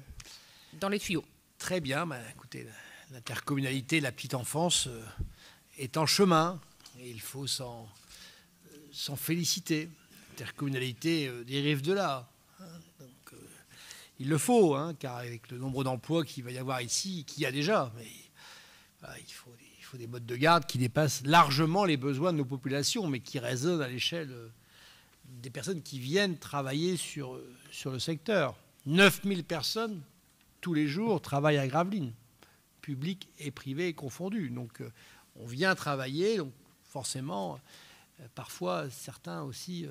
dans les tuyaux. Très bien. Écoutez, l'intercommunalité, la petite enfance est en chemin, et il faut s'en féliciter. L'intercommunalité dérive de là. Donc, il le faut, car avec le nombre d'emplois qu'il va y avoir ici, qu'il y a déjà, mais voilà, il faut des modes de garde qui dépassent largement les besoins de nos populations, mais qui résonnent à l'échelle des personnes qui viennent travailler sur le secteur. 9000 personnes, tous les jours, travaillent à Gravelines, public et privé confondus. Donc, on vient travailler, donc forcément, parfois, certains aussi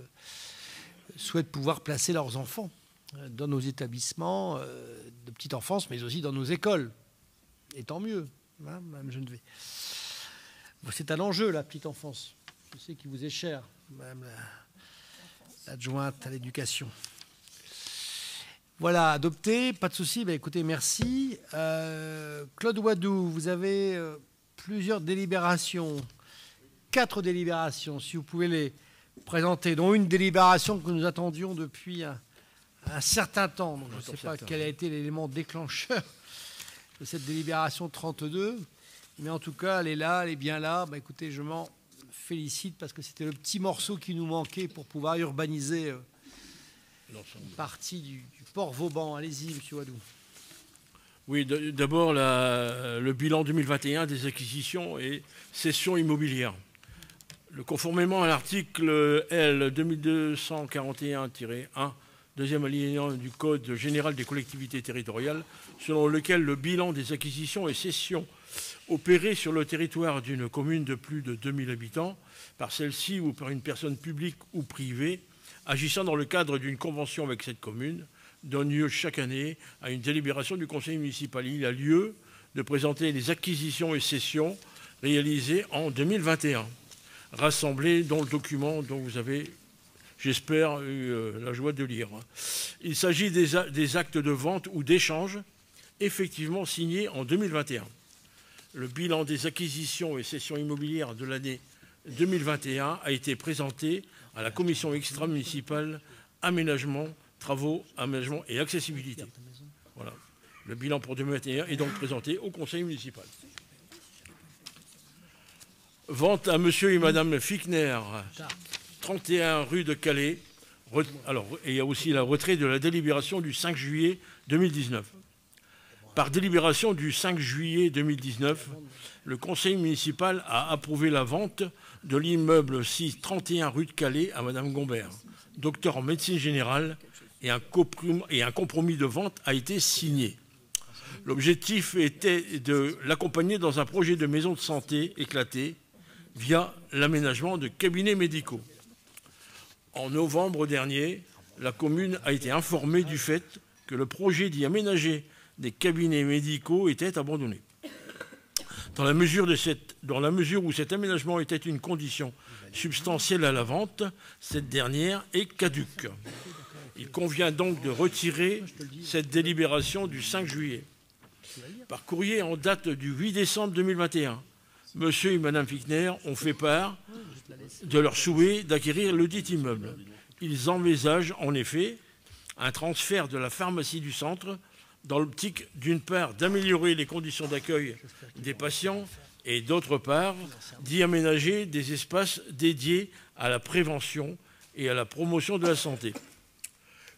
souhaitent pouvoir placer leurs enfants dans nos établissements de petite enfance, mais aussi dans nos écoles. Et tant mieux, Madame Geneviève. C'est un enjeu, la petite enfance. Je sais qu'il vous est cher, Madame l'adjointe à l'éducation. Voilà, adopté, pas de souci. Écoutez, merci. Claude Wadou, vous avez plusieurs délibérations, 4 délibérations, si vous pouvez les présenter, dont une délibération que nous attendions depuis un certain temps. Donc, je ne sais pas quel a été l'élément déclencheur de cette délibération 32. Mais en tout cas, elle est là, elle est bien là. Écoutez, je m'en félicite parce que c'était le petit morceau qui nous manquait pour pouvoir urbaniser une partie du port Vauban. Allez-y, monsieur Wadou. Oui, d'abord, le bilan 2021 des acquisitions et cessions immobilières. Conformément à l'article L 2241-1, deuxième alinéa du Code général des collectivités territoriales, selon lequel le bilan des acquisitions et cessions opérées sur le territoire d'une commune de plus de 2000 habitants, par celle-ci ou par une personne publique ou privée, agissant dans le cadre d'une convention avec cette commune, donne lieu chaque année à une délibération du conseil municipal. Il a lieu de présenter les acquisitions et cessions réalisées en 2021, rassemblées dans le document dont vous avez j'espère, eu la joie de lire. Il s'agit des actes de vente ou d'échange effectivement signés en 2021. Le bilan des acquisitions et cessions immobilières de l'année 2021 a été présenté à la commission extra-municipale aménagement, travaux, aménagement et accessibilité. Voilà. Le bilan pour 2021 est donc présenté au conseil municipal. Vente à monsieur et madame Fickner, 31 rue de Calais. Alors, il y a aussi le retrait de la délibération du 5 juillet 2019. Par délibération du 5 juillet 2019, le conseil municipal a approuvé la vente de l'immeuble 631 rue de Calais à madame Gombert, docteur en médecine générale, et un compromis de vente a été signé. L'objectif était de l'accompagner dans un projet de maison de santé éclaté via l'aménagement de cabinets médicaux. En novembre dernier, la commune a été informée du fait que le projet d'y aménager des cabinets médicaux était abandonné. Dans la mesure où cet aménagement était une condition substantielle à la vente, cette dernière est caduque. Il convient donc de retirer cette délibération du 5 juillet. Par courrier en date du 8 décembre 2021, monsieur et madame Fickner ont fait part de leur souhait d'acquérir le dit immeuble. Ils envisagent en effet un transfert de la pharmacie du centre dans l'optique d'une part d'améliorer les conditions d'accueil des patients et d'autre part d'y aménager des espaces dédiés à la prévention et à la promotion de la santé.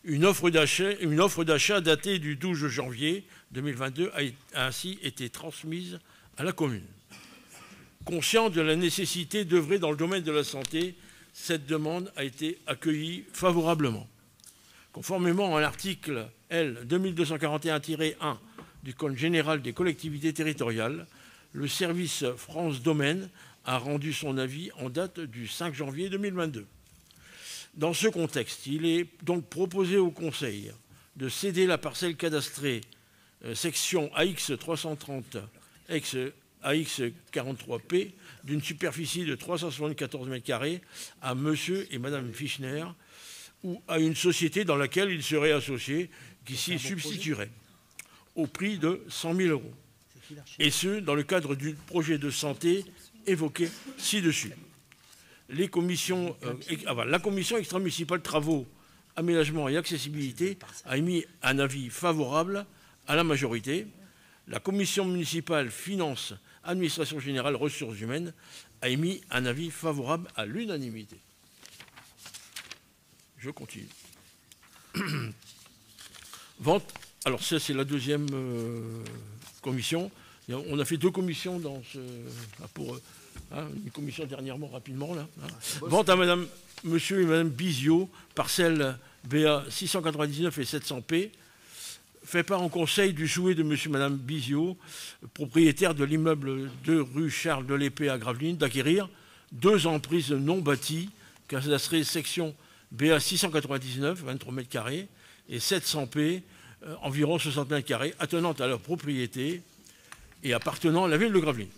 Une offre d'achat datée du 12 janvier 2022 a ainsi été transmise à la commune. Conscient de la nécessité d'œuvrer dans le domaine de la santé, cette demande a été accueillie favorablement. Conformément à l'article L. 2241-1 du Code général des collectivités territoriales, le service France Domaine a rendu son avis en date du 5 janvier 2022. Dans ce contexte, il est donc proposé au Conseil de céder la parcelle cadastrée section AX 330 ex AX 43P d'une superficie de 374 m² à monsieur et madame Fickner ou à une société dans laquelle ils seraient associés qui s'y substituerait au prix de 100 000 €. Et ce, dans le cadre du projet de santé évoqué ci-dessus. La commission extra-municipale travaux, aménagement et accessibilité a émis un avis favorable à la majorité. La commission municipale finances, administration générale, ressources humaines a émis un avis favorable à l'unanimité. Je continue. Vente. Alors ça, c'est la deuxième commission. On a fait deux commissions dans ce... pour une commission dernièrement, rapidement. Là, Vente à monsieur et madame Bizio, parcelle BA 699 et 700P. Fait part en conseil du souhait de monsieur et madame Bizio, propriétaire de l'immeuble 2 rue Charles de l'Épée à Gravelines, d'acquérir 2 emprises non bâties, cadastrées section BA 699, 23 m², et 700P, environ 60 m², attenantes à leur propriété et appartenant à la ville de Gravelines.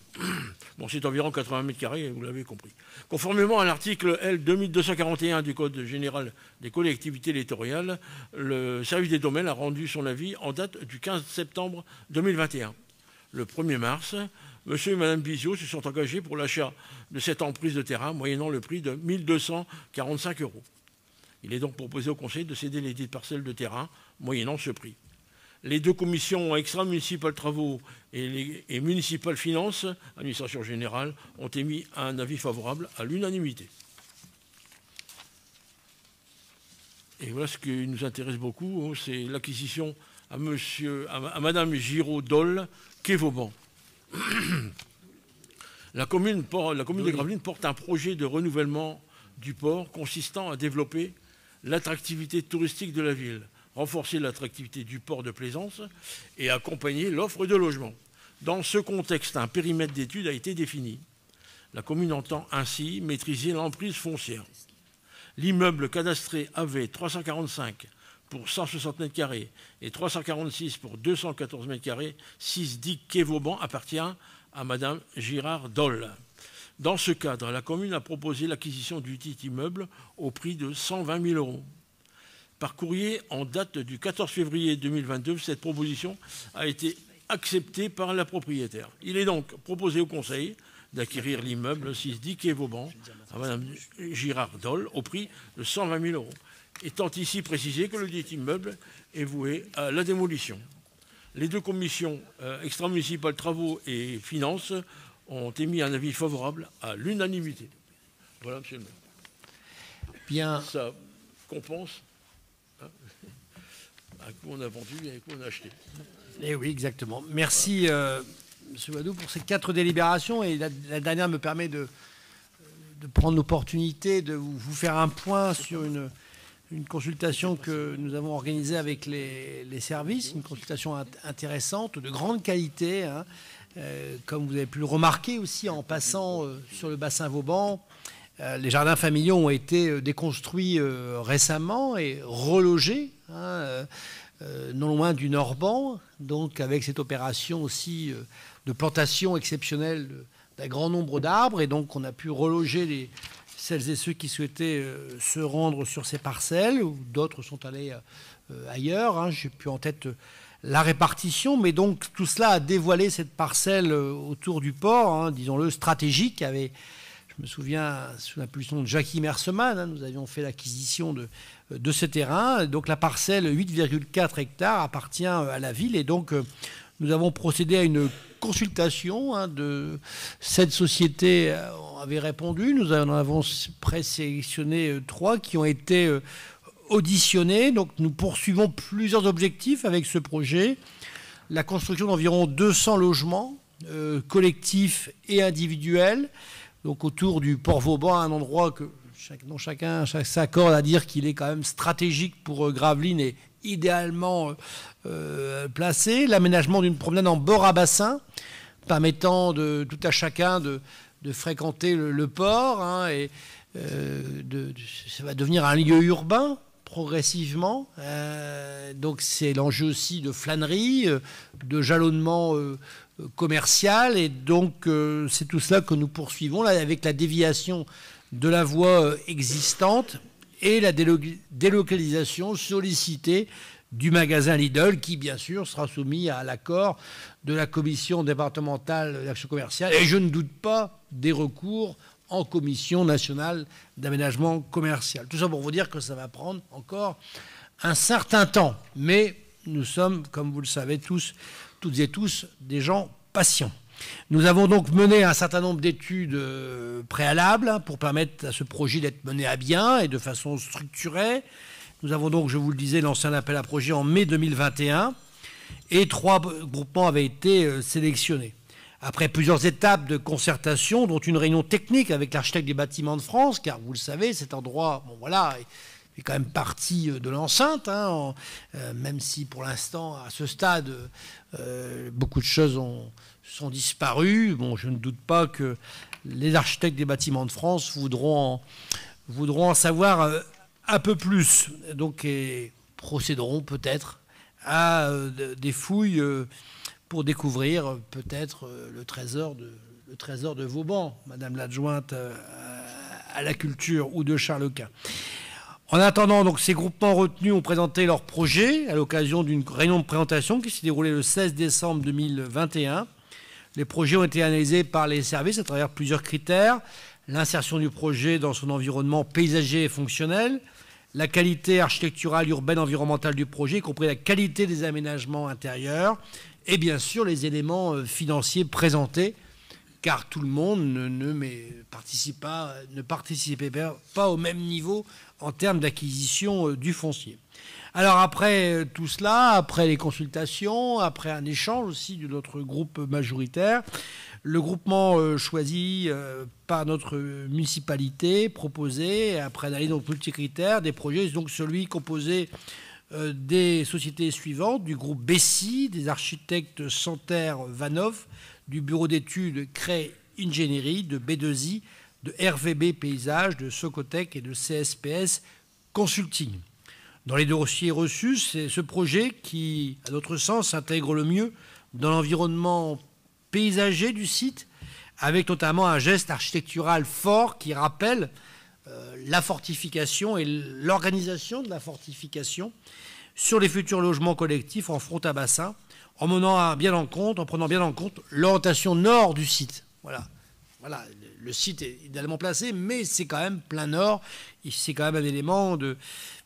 Bon, c'est environ 80 m², vous l'avez compris. Conformément à l'article L. 2241 du Code général des collectivités territoriales, le service des domaines a rendu son avis en date du 15 septembre 2021. Le 1er mars, monsieur et madame Bizio se sont engagés pour l'achat de cette emprise de terrain, moyennant le prix de 1 245 €. Il est donc proposé au Conseil de céder les dites parcelles de terrain, moyennant ce prix. Les deux commissions extra-municipales travaux et municipales finances, administration générale, ont émis un avis favorable à l'unanimité. Et voilà ce qui nous intéresse beaucoup, c'est l'acquisition à madame Giraud-Dole, quai Vauban. La commune de Gravelines porte un projet de renouvellement du port consistant à développer l'attractivité touristique de la ville, renforcer l'attractivité du port de plaisance et accompagner l'offre de logement. Dans ce contexte, un périmètre d'étude a été défini. La commune entend ainsi maîtriser l'emprise foncière. L'immeuble cadastré AV 345 pour 160 m² et 346 pour 214 m², 6 dit quai Vauban, appartient à madame Giraud-Dole. Dans ce cadre, la commune a proposé l'acquisition du dit immeuble au prix de 120 000 €. Par courrier en date du 14 février 2022, cette proposition a été acceptée par la propriétaire. Il est donc proposé au Conseil d'acquérir l'immeuble 610 quai Vauban à Mme Girard-Dole au prix de 120 000 €, étant ici précisé que le dit immeuble est voué à la démolition. Les deux commissions extramunicipales travaux et finances ont émis un avis favorable à l'unanimité. Voilà, monsieur le maire. Bien. Ça compense à quoi on a vendu et à quoi on a acheté. Eh oui, exactement. Merci, M. Wadou, pour ces 4 délibérations. Et la dernière me permet de prendre l'opportunité de vous faire un point sur une consultation que nous avons organisée avec les services, une consultation intéressante, de grande qualité, hein, comme vous avez pu le remarquer aussi en passant sur le bassin Vauban. Les jardins familiaux ont été déconstruits récemment et relogés, hein, non loin du Nord-Ban, donc avec cette opération aussi de plantation exceptionnelle d'un grand nombre d'arbres. Et donc on a pu reloger celles et ceux qui souhaitaient se rendre sur ces parcelles, ou d'autres sont allés ailleurs. Hein. Je n'ai plus en tête la répartition, mais donc tout cela a dévoilé cette parcelle autour du port, hein, disons-le, stratégique. Je me souviens, sous l'impulsion de Jackie Merseman, hein, nous avions fait l'acquisition de ce terrain. Donc la parcelle, 8,4 hectares, appartient à la ville. Et donc nous avons procédé à une consultation, hein, de cette société avait répondu. Nous en avons présélectionné 3 qui ont été auditionnés. Donc nous poursuivons plusieurs objectifs avec ce projet. La construction d'environ 200 logements collectifs et individuels, donc autour du port Vauban, un endroit dont chacun s'accorde à dire qu'il est quand même stratégique pour Gravelines et idéalement placé. L'aménagement d'une promenade en bord à bassin, permettant tout à chacun de fréquenter le port, hein, et ça va devenir un lieu urbain progressivement. Donc c'est l'enjeu aussi de flânerie, de jalonnement commercial, et donc c'est tout cela que nous poursuivons là avec la déviation de la voie existante et la délocalisation sollicitée du magasin Lidl, qui bien sûr sera soumis à l'accord de la commission départementale d'action commerciale, et je ne doute pas des recours en commission nationale d'aménagement commercial. Tout ça pour vous dire que ça va prendre encore un certain temps, mais nous sommes, comme vous le savez toutes et tous, des gens patients. Nous avons donc mené un certain nombre d'études préalables pour permettre à ce projet d'être mené à bien et de façon structurée. Nous avons donc, je vous le disais, lancé un appel à projet en mai 2021 et 3 groupements avaient été sélectionnés. Après plusieurs étapes de concertation, dont une réunion technique avec l'architecte des bâtiments de France, car vous le savez, cet endroit, bon voilà, est quand même partie de l'enceinte, hein, même si pour l'instant, à ce stade, beaucoup de choses sont disparues. Bon, je ne doute pas que les architectes des bâtiments de France voudront en savoir un peu plus. Donc, et procéderont peut-être à des fouilles pour découvrir peut-être le trésor de Vauban, Madame l'adjointe à la culture, ou de Charles-Quint. En attendant, donc, ces groupements retenus ont présenté leur projet à l'occasion d'une réunion de présentation qui s'est déroulée le 16 décembre 2021. Les projets ont été analysés par les services à travers plusieurs critères: l'insertion du projet dans son environnement paysager et fonctionnel, la qualité architecturale, urbaine, environnementale du projet, y compris la qualité des aménagements intérieurs, et bien sûr les éléments financiers présentés, car tout le monde ne participait pas au même niveau en termes d'acquisition du foncier. Alors après tout cela, après les consultations, après un échange aussi de notre groupe majoritaire, le groupement choisi par notre municipalité proposé, après analyse donc multicritères, des projets, donc celui composé des sociétés suivantes: du groupe Bessie, des architectes Santerre Vanov, du bureau d'études Cray Ingénierie, de B2I, de RVB Paysage, de Socotec et de CSPS Consulting. Dans les dossiers reçus, c'est ce projet qui, à notre sens, s'intègre le mieux dans l'environnement paysager du site, avec notamment un geste architectural fort qui rappelle la fortification et l'organisation de la fortification sur les futurs logements collectifs en front à bassin, en prenant bien en compte l'orientation nord du site. Voilà, le site est idéalement placé, mais c'est quand même plein nord. C'est quand même un élément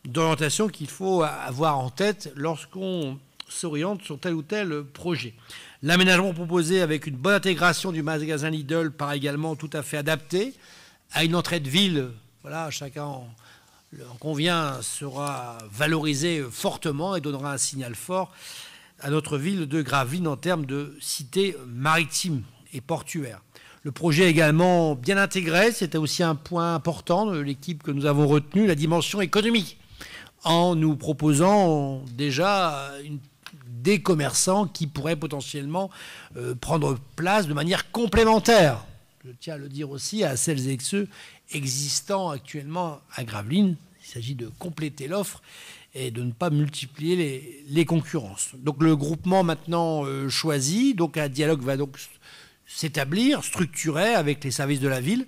d'orientation qu'il faut avoir en tête lorsqu'on s'oriente sur tel ou tel projet. L'aménagement proposé avec une bonne intégration du magasin Lidl paraît également tout à fait adapté à une entrée de ville. Voilà, chacun en convient, sera valorisé fortement et donnera un signal fort à notre ville de Gravelines en termes de cité maritime et portuaire. Le projet est également bien intégré, c'était aussi un point important de l'équipe que nous avons retenu, la dimension économique, en nous proposant déjà des commerçants qui pourraient potentiellement prendre place de manière complémentaire. Je tiens à le dire aussi à celles et ceux existants actuellement à Gravelines. Il s'agit de compléter l'offre et de ne pas multiplier les concurrences. Donc le groupement maintenant choisi, donc un dialogue va donc s'établir, structuré avec les services de la ville,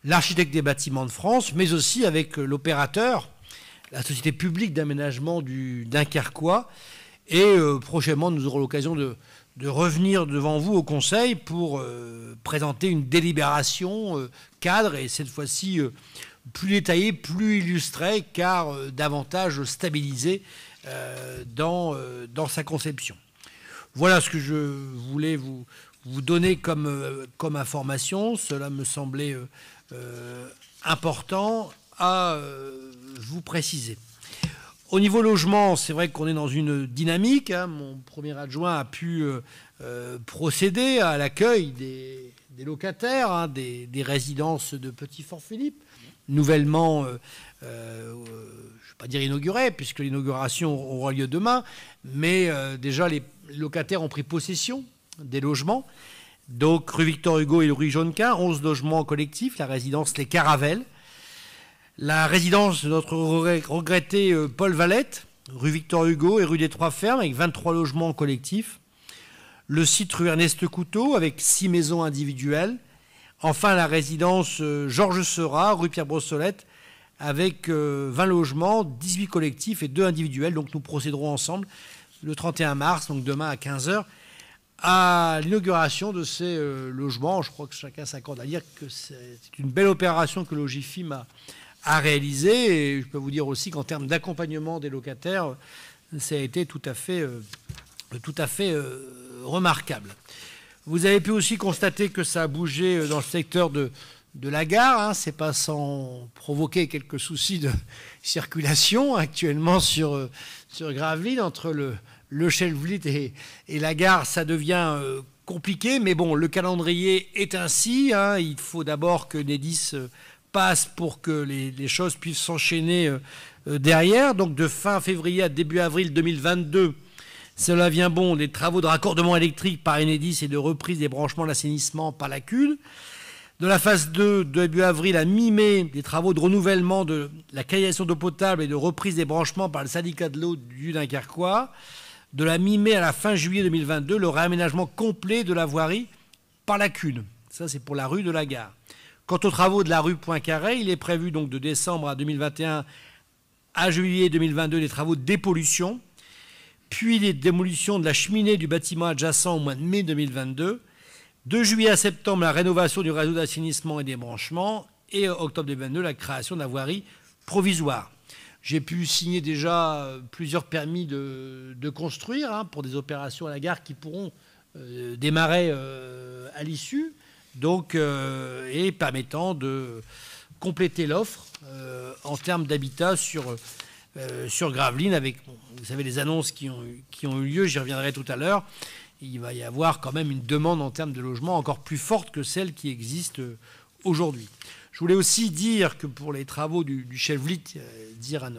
l'architecte des bâtiments de France, mais aussi avec l'opérateur, la société publique d'aménagement du Dunkerquois. Et prochainement, nous aurons l'occasion de revenir devant vous au Conseil pour présenter une délibération cadre, et cette fois-ci plus détaillée, plus illustrée, car davantage stabilisée dans sa conception. Voilà ce que je voulais vous donner comme information. Cela me semblait important à vous préciser. Au niveau logement, c'est vrai qu'on est dans une dynamique. Mon premier adjoint a pu procéder à l'accueil des locataires, des résidences de Petit-Fort-Philippe, nouvellement, je ne vais pas dire inaugurées, puisque l'inauguration aura lieu demain, mais déjà les locataires ont pris possession des logements. Donc rue Victor Hugo et rue Jonquin, 11 logements collectifs, la résidence Les Caravelles. La résidence de notre regretté Paul Valette, rue Victor Hugo et rue des Trois Fermes, avec 23 logements collectifs. Le site rue Ernest Couteau, avec 6 maisons individuelles. Enfin, la résidence Georges Seurat, rue Pierre Brossolette, avec 20 logements, 18 collectifs et 2 individuels. Donc nous procéderons ensemble le 31 mars, donc demain à 15h, à l'inauguration de ces logements. Je crois que chacun s'accorde à dire que c'est une belle opération que Logifim a réalisé, et je peux vous dire aussi qu'en termes d'accompagnement des locataires, ça a été tout à fait remarquable. Vous avez pu aussi constater que ça a bougé dans le secteur de la gare. C'est pas sans provoquer quelques soucis de circulation actuellement sur Gravelines, entre le Schelvliet et la gare. Ça devient compliqué, mais bon, le calendrier est ainsi. Il faut d'abord que Nedis passe pour que les choses puissent s'enchaîner derrière. Donc de fin février à début avril 2022, cela vient bon, des travaux de raccordement électrique par Enedis et de reprise des branchements d'assainissement par la CUL. De la phase 2, début avril à mi-mai, des travaux de renouvellement de la canalisation d'eau potable et de reprise des branchements par le syndicat de l'eau du Dunkerquois. De la mi-mai à la fin juillet 2022, le réaménagement complet de la voirie par la CUL. Ça, c'est pour la rue de la Gare. Quant aux travaux de la rue Poincaré, il est prévu donc de décembre à 2021 à juillet 2022 des travaux de dépollution, puis les démolitions de la cheminée du bâtiment adjacent au mois de mai 2022, de juillet à septembre la rénovation du réseau d'assainissement et des branchements, et octobre 2022 la création de la voirie provisoire. J'ai pu signer déjà plusieurs permis de construire pour des opérations à la gare qui pourront démarrer à l'issue, donc, et permettant de compléter l'offre en termes d'habitat sur Gravelines, avec, vous savez, les annonces qui ont eu lieu, j'y reviendrai tout à l'heure. Il va y avoir quand même une demande en termes de logement encore plus forte que celle qui existe aujourd'hui. Je voulais aussi dire que pour les travaux du Schelvliet, dire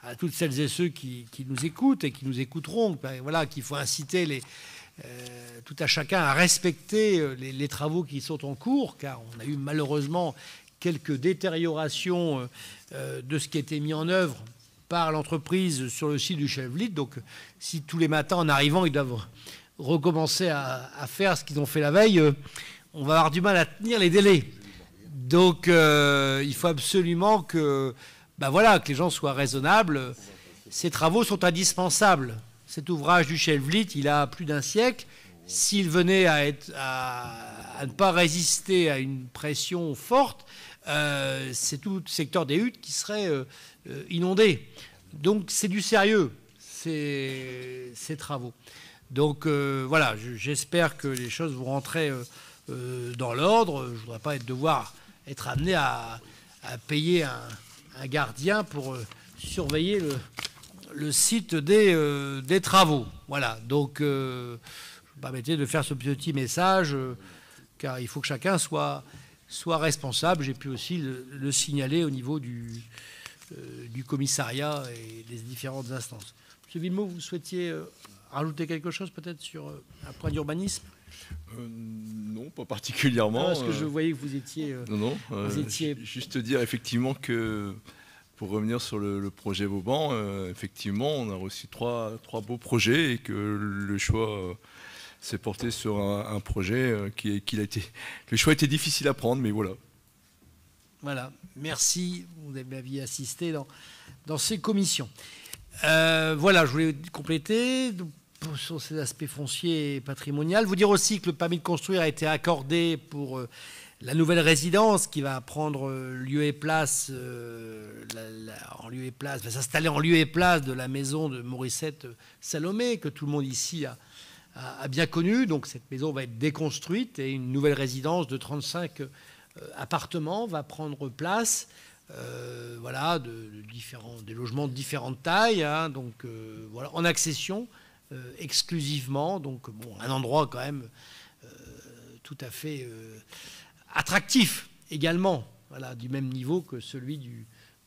à toutes celles et ceux qui nous écoutent et qui nous écouteront, voilà, qu'il faut inciter tout à chacun à respecter les travaux qui sont en cours, car on a eu malheureusement quelques détériorations de ce qui a été mis en œuvre par l'entreprise sur le site du Schelvliet. Donc si tous les matins en arrivant ils doivent recommencer à faire ce qu'ils ont fait la veille, on va avoir du mal à tenir les délais. Donc, il faut absolument que les gens soient raisonnables. Ces travaux sont indispensables. Cet ouvrage du Schelvliet, il a plus d'un siècle. S'il venait à ne pas résister à une pression forte, c'est tout le secteur des huttes qui serait inondé. Donc c'est du sérieux, ces travaux. Donc voilà, j'espère que les choses vont rentrer dans l'ordre. Je ne voudrais pas devoir être amené à payer un gardien pour surveiller le site des travaux. Voilà, donc je me permettais de faire ce petit message, car il faut que chacun soit responsable. J'ai pu aussi le signaler au niveau du commissariat et des différentes instances. Monsieur Villemot, vous souhaitiez rajouter quelque chose peut-être sur un point d'urbanisme ? Non, pas particulièrement. Parce que je voyais que vous étiez... Juste dire effectivement que, pour revenir sur le projet Vauban, effectivement, on a reçu trois beaux projets et que le choix s'est porté sur un projet le choix était difficile à prendre, mais voilà. Voilà, merci, vous m'aviez assisté dans ces commissions. Voilà, je voulais compléter sur ces aspects fonciers et patrimoniaux. Vous dire aussi que le permis de construire a été accordé pour la nouvelle résidence qui va prendre lieu et place, va s'installer en lieu et place de la maison de Morissette Salomé, que tout le monde ici a bien connue. Donc cette maison va être déconstruite et une nouvelle résidence de 35 appartements va prendre place. Voilà, des logements de différentes tailles, hein, donc voilà, en accession exclusivement, donc bon, un endroit quand même tout à fait attractif également, voilà, du même niveau que celui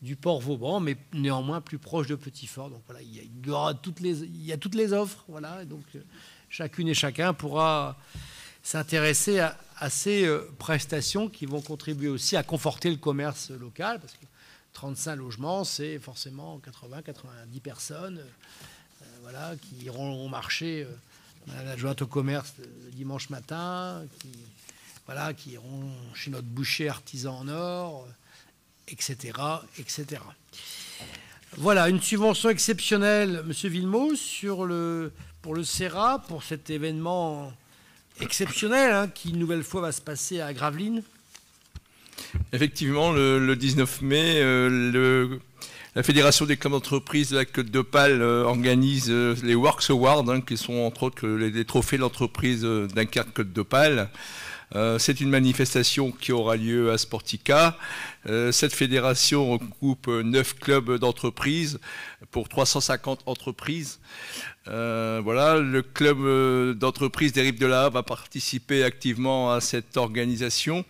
du port Vauban, mais néanmoins plus proche de Petit-Fort. Donc voilà, il y a toutes les offres, voilà, et donc chacune et chacun pourra s'intéresser à ces prestations qui vont contribuer aussi à conforter le commerce local, parce que 35 logements, c'est forcément 80-90 personnes voilà, qui iront au marché, l'adjointe au commerce le dimanche matin, qui iront chez notre boucher artisan en or, etc., etc. Voilà, une subvention exceptionnelle, Monsieur Villemot, pour le CERA, pour cet événement exceptionnel, hein, qui une nouvelle fois va se passer à Gravelines. Effectivement, le 19 mai, la Fédération des clubs d'entreprise de la Côte d'Opale organise les Works Awards, hein, qui sont entre autres les trophées de l'entreprise Dunkerque-Côte d'Opale. C'est une manifestation qui aura lieu à Sportica. Cette fédération regroupe 9 clubs d'entreprise pour 350 entreprises. Voilà, le club d'entreprise des Rives de la Haye va participer activement à cette organisation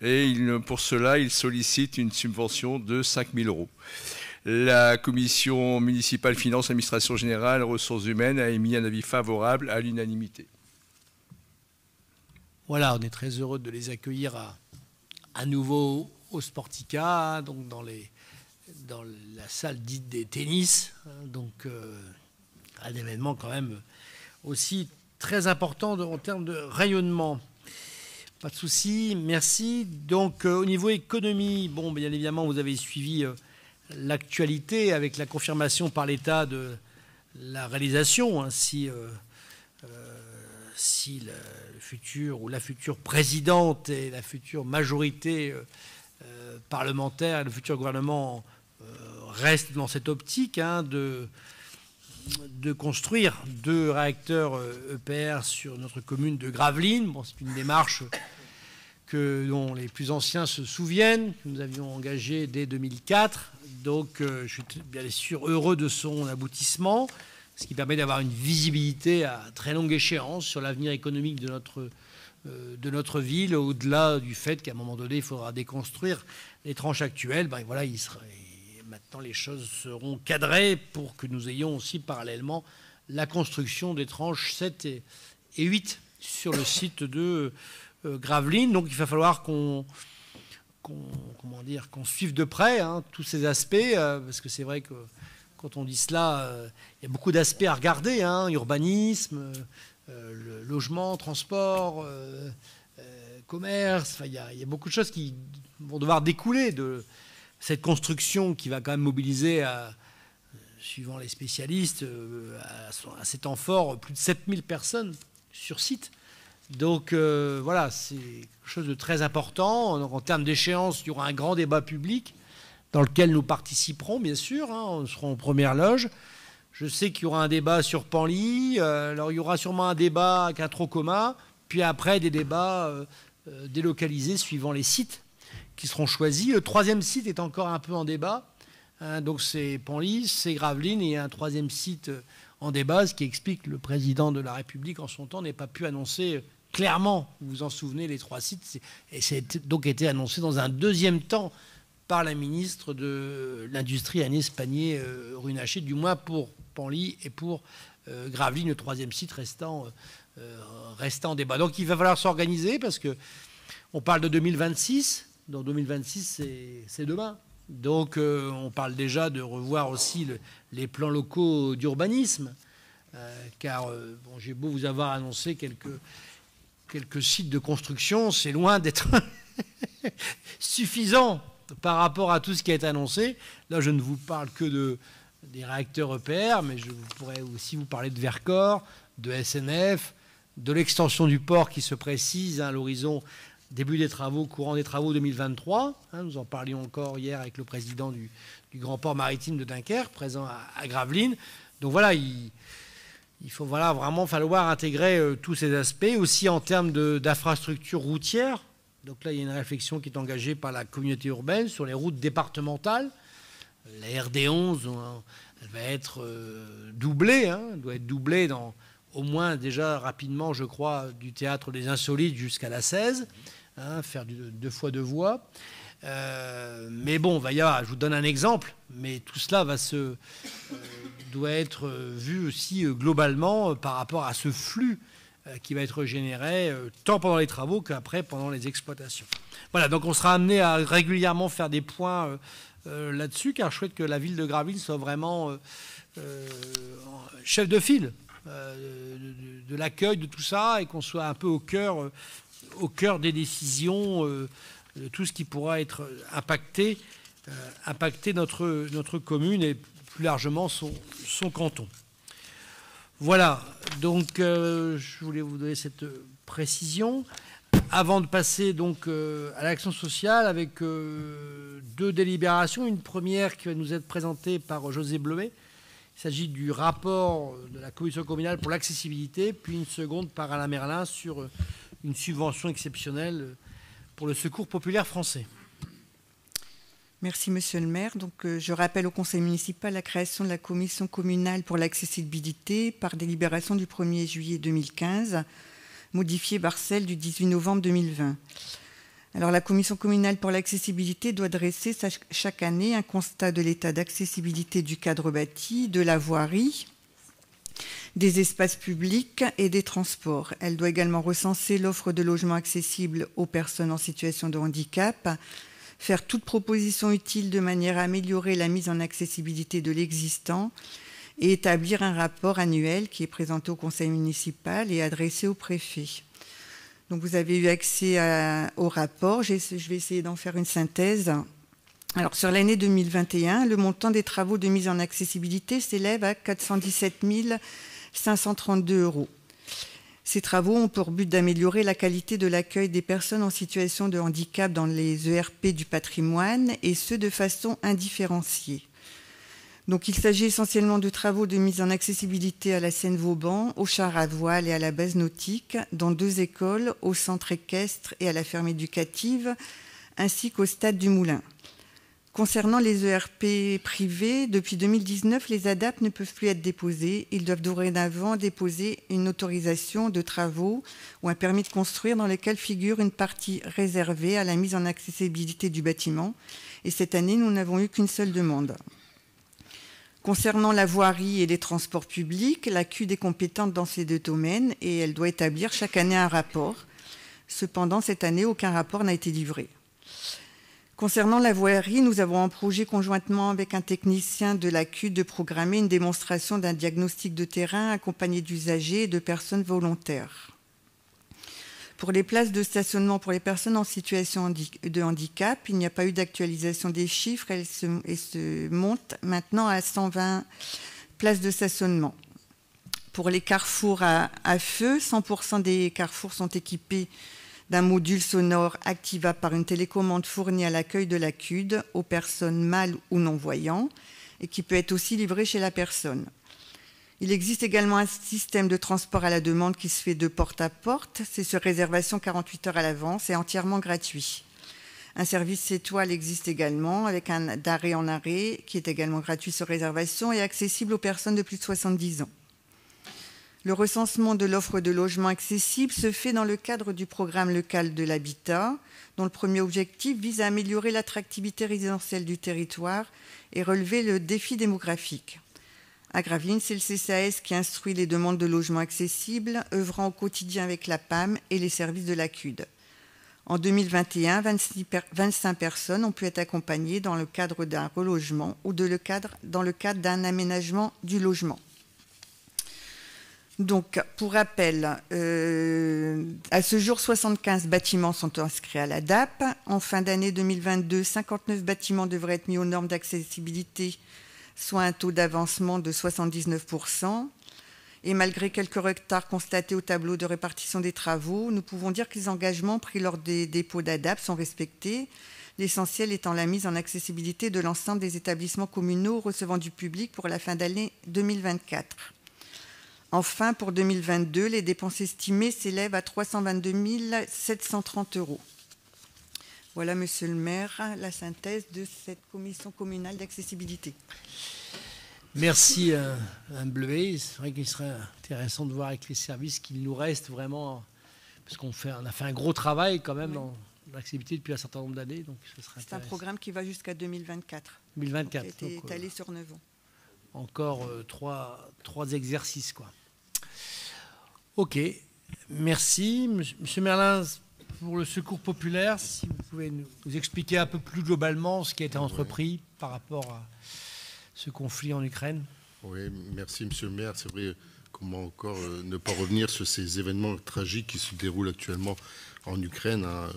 et pour cela, il sollicite une subvention de 5 000 €. La commission municipale finances, administration générale, ressources humaines a émis un avis favorable à l'unanimité. Voilà, on est très heureux de les accueillir à nouveau au Sportica, donc dans la salle dite des tennis, donc un événement quand même aussi très important en termes de rayonnement. Pas de souci, merci. Donc au niveau économie, bon, bien évidemment, vous avez suivi l'actualité avec la confirmation par l'État de la réalisation, hein, si le futur ou la future présidente et la future majorité parlementaire et le futur gouvernement restent dans cette optique, hein, de construire 2 réacteurs EPR sur notre commune de Gravelines. Bon, c'est une démarche dont les plus anciens se souviennent, que nous avions engagée dès 2004. Donc je suis bien sûr heureux de son aboutissement, ce qui permet d'avoir une visibilité à très longue échéance sur l'avenir économique de notre ville, au-delà du fait qu'à un moment donné, il faudra déconstruire les tranches actuelles. Ben voilà, maintenant les choses seront cadrées pour que nous ayons aussi parallèlement la construction des tranches 7 et 8 sur le site de Gravelines. Donc il va falloir qu'on suive de près, hein, tous ces aspects, parce que c'est vrai que quand on dit cela, il y a beaucoup d'aspects à regarder, hein, urbanisme, le logement, transport, commerce. Enfin, il y a beaucoup de choses qui vont devoir découler de cette construction qui va quand même mobiliser, suivant les spécialistes, à ces temps forts, plus de 7000 personnes sur site. Donc voilà, c'est quelque chose de très important. En termes d'échéance, il y aura un grand débat public dans lequel nous participerons, bien sûr. On sera en première loge. Je sais qu'il y aura un débat sur Panly. Alors il y aura sûrement un débat avec un Trocoma, puis après des débats délocalisés suivant les sites qui seront choisis. Le troisième site est encore un peu en débat. Donc c'est Panly, c'est Gravelines et un troisième site en débat, ce qui explique que le président de la République en son temps n'ait pas pu annoncer clairement, vous vous en souvenez, les 3 sites. Et c'est donc été annoncé dans un deuxième temps par la ministre de l'Industrie Agnès Pannier-Runacher, du moins pour Panly et pour Gravelines, le troisième site restant en débat. Donc il va falloir s'organiser parce qu'on parle de 2026. Dans 2026, c'est demain. Donc on parle déjà de revoir aussi les plans locaux d'urbanisme, car bon, j'ai beau vous avoir annoncé quelques sites de construction, c'est loin d'être suffisant par rapport à tout ce qui a été annoncé. Là, je ne vous parle que des réacteurs EPR, mais je pourrais aussi vous parler de Vercors, de SNF, de l'extension du port qui se précise à l'horizon début des travaux, courant des travaux 2023. Nous en parlions encore hier avec le président du grand port maritime de Dunkerque, présent à Gravelines. Donc voilà, il faut vraiment falloir intégrer tous ces aspects, aussi en termes d'infrastructures routières. Donc là, il y a une réflexion qui est engagée par la communauté urbaine sur les routes départementales. La RD11, elle va être doublée, elle doit être doublée au moins déjà rapidement, je crois, du théâtre des Insolites jusqu'à la 16, faire 2 fois 2 voies. Mais bon, je vous donne un exemple, mais tout cela doit être vu aussi globalement par rapport à ce flux qui va être généré tant pendant les travaux qu'après pendant les exploitations. Voilà, donc on sera amené à régulièrement faire des points là-dessus, car je souhaite que la ville de Gravelines soit vraiment chef de file de l'accueil de tout ça et qu'on soit un peu au cœur des décisions de tout ce qui pourra être impacter notre commune et plus largement son canton. Voilà, donc je voulais vous donner cette précision. Avant de passer donc à l'action sociale avec 2 délibérations, une première qui va nous être présentée par José Bleuet. Il s'agit du rapport de la commission communale pour l'accessibilité, puis une seconde par Alain Merlin sur une subvention exceptionnelle pour le Secours populaire français. Merci, Monsieur le maire. Donc, je rappelle au Conseil municipal la création de la commission communale pour l'accessibilité par délibération du 1er juillet 2015, modifiée par celle du 18 novembre 2020. Alors, la commission communale pour l'accessibilité doit dresser chaque année un constat de l'état d'accessibilité du cadre bâti, de la voirie, des espaces publics et des transports. Elle doit également recenser l'offre de logements accessibles aux personnes en situation de handicap, faire toute proposition utile de manière à améliorer la mise en accessibilité de l'existant et établir un rapport annuel qui est présenté au conseil municipal et adressé au préfet. Donc vous avez eu accès au rapport. Je vais essayer d'en faire une synthèse. Alors sur l'année 2021, le montant des travaux de mise en accessibilité s'élève à 417 532 €. Ces travaux ont pour but d'améliorer la qualité de l'accueil des personnes en situation de handicap dans les ERP du patrimoine, et ce de façon indifférenciée. Donc, il s'agit essentiellement de travaux de mise en accessibilité à la Seine-Vauban, au char à voile et à la base nautique, dans 2 écoles, au centre équestre et à la ferme éducative, ainsi qu'au stade du Moulin. Concernant les ERP privés, depuis 2019, les ADAP ne peuvent plus être déposés. Ils doivent dorénavant déposer une autorisation de travaux ou un permis de construire dans lequel figure une partie réservée à la mise en accessibilité du bâtiment. Et cette année, nous n'avons eu qu'une seule demande. Concernant la voirie et les transports publics, la CUD est compétente dans ces 2 domaines et elle doit établir chaque année un rapport. Cependant, cette année, aucun rapport n'a été livré. Concernant la voirie, nous avons en projet conjointement avec un technicien de la CUD de programmer une démonstration d'un diagnostic de terrain accompagné d'usagers et de personnes volontaires. Pour les places de stationnement pour les personnes en situation de handicap, il n'y a pas eu d'actualisation des chiffres. Elles se montent maintenant à 120 places de stationnement. Pour les carrefours à feu, 100% des carrefours sont équipés d'un module sonore activable par une télécommande fournie à l'accueil de la CUD aux personnes mâles ou non-voyants et qui peut être aussi livré chez la personne. Il existe également un système de transport à la demande qui se fait de porte à porte. C'est sur réservation 48 heures à l'avance et entièrement gratuit. Un service étoile existe également avec un d'arrêt en arrêt qui est également gratuit sur réservation et accessible aux personnes de plus de 70 ans. Le recensement de l'offre de logement accessible se fait dans le cadre du programme local de l'habitat, dont le premier objectif vise à améliorer l'attractivité résidentielle du territoire et relever le défi démographique. À Gravelines, c'est le CCAS qui instruit les demandes de logements accessibles, œuvrant au quotidien avec la PAM et les services de la CUD. En 2021, 25 personnes ont pu être accompagnées dans le cadre d'un relogement ou dans le cadre d'un aménagement du logement. Donc, pour rappel, à ce jour, 75 bâtiments sont inscrits à la DAP. En fin d'année 2022, 59 bâtiments devraient être mis aux normes d'accessibilité, soit un taux d'avancement de 79%. Et malgré quelques retards constatés au tableau de répartition des travaux, nous pouvons dire que les engagements pris lors des dépôts d'ADAP sont respectés, l'essentiel étant la mise en accessibilité de l'ensemble des établissements communaux recevant du public pour la fin d'année 2024. Enfin, pour 2022, les dépenses estimées s'élèvent à 322 730 €. Voilà, Monsieur le maire, la synthèse de cette commission communale d'accessibilité. Merci, Mme Bleuet. C'est vrai qu'il serait intéressant de voir avec les services qu'il nous reste vraiment, parce qu'on a fait un gros travail quand même dans l'accessibilité depuis un certain nombre d'années. C'est un programme qui va jusqu'à 2024. 2024. Qui a été étalé sur 9 ans. Encore trois exercices, quoi. Ok, merci. Monsieur Merlin, pour le secours populaire, si vous pouvez nous expliquer un peu plus globalement ce qui a été entrepris par rapport à ce conflit en Ukraine. Oui, merci Monsieur le maire. C'est vrai, comment encore ne pas revenir sur ces événements tragiques qui se déroulent actuellement en Ukraine, hein,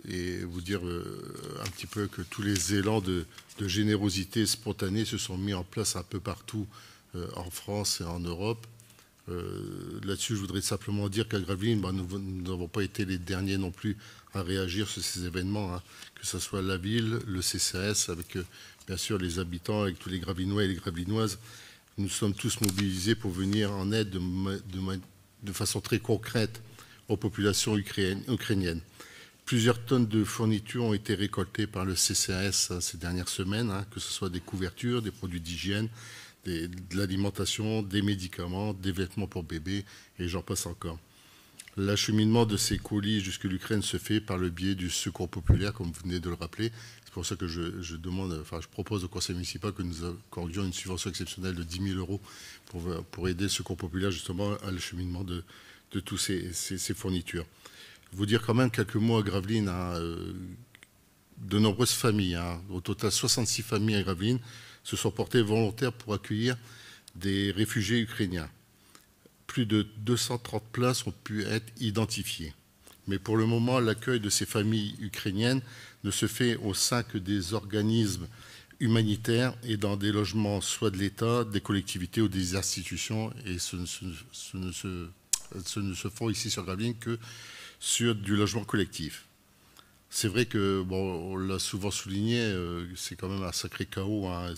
et vous dire un petit peu que tous les élans de générosité spontanée se sont mis en place un peu partout en France et en Europe. Là-dessus, je voudrais simplement dire qu'à Gravelines, nous n'avons pas été les derniers non plus à réagir sur ces événements, hein, que ce soit la ville, le CCAS, avec bien sûr les habitants, avec tous les Gravelinois et les Gravelinoises. Nous sommes tous mobilisés pour venir en aide de façon très concrète aux populations ukrainiennes. Plusieurs tonnes de fournitures ont été récoltées par le CCAS ces dernières semaines, hein, que ce soit des couvertures, des produits d'hygiène, de l'alimentation, des médicaments, des vêtements pour bébés, et j'en passe encore. L'acheminement de ces colis jusque l'Ukraine se fait par le biais du secours populaire, comme vous venez de le rappeler. C'est pour ça que je propose au conseil municipal que nous accordions une subvention exceptionnelle de 10 000 € pour aider le secours populaire justement à l'acheminement de tous ces fournitures. Vous dire quand même quelques mots à Gravelines, hein, de nombreuses familles, hein, au total 66 familles à Gravelines, se sont portés volontaires pour accueillir des réfugiés ukrainiens. Plus de 230 places ont pu être identifiées. Mais pour le moment, l'accueil de ces familles ukrainiennes ne se fait au sein que des organismes humanitaires et dans des logements soit de l'État, des collectivités ou des institutions. Et ce ne se font ici sur Gravelines que sur du logement collectif. C'est vrai que, on l'a souvent souligné, c'est quand même un sacré chaos. Hein.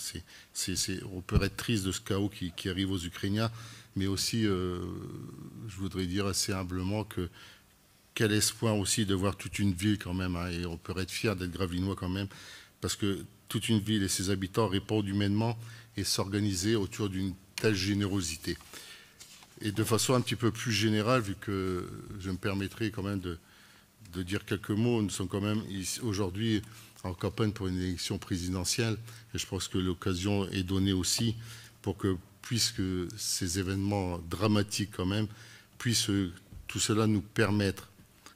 On peut être triste de ce chaos qui arrive aux Ukrainiens, mais aussi, je voudrais dire assez humblement que quel espoir aussi de voir toute une ville quand même, hein, et on peut être fier d'être Gravelinois quand même, parce que toute une ville et ses habitants répondent humainement et s'organiser autour d'une telle générosité. Et de façon un petit peu plus générale, vu que je me permettrai quand même de dire quelques mots, nous sommes quand même aujourd'hui en campagne pour une élection présidentielle, et je pense que l'occasion est donnée aussi pour que, puisque ces événements dramatiques quand même, puisse tout cela nous permettre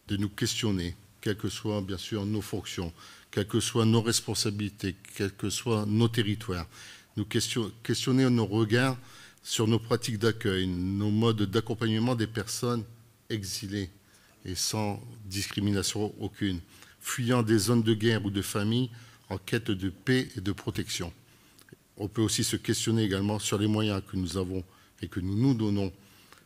de nous questionner, quelles que soient bien sûr nos fonctions, quelles que soient nos responsabilités, quels que soient nos territoires, nous questionner nos regards sur nos pratiques d'accueil, nos modes d'accompagnement des personnes exilées et sans discrimination aucune, fuyant des zones de guerre ou de famine en quête de paix et de protection. On peut aussi se questionner également sur les moyens que nous avons et que nous nous donnons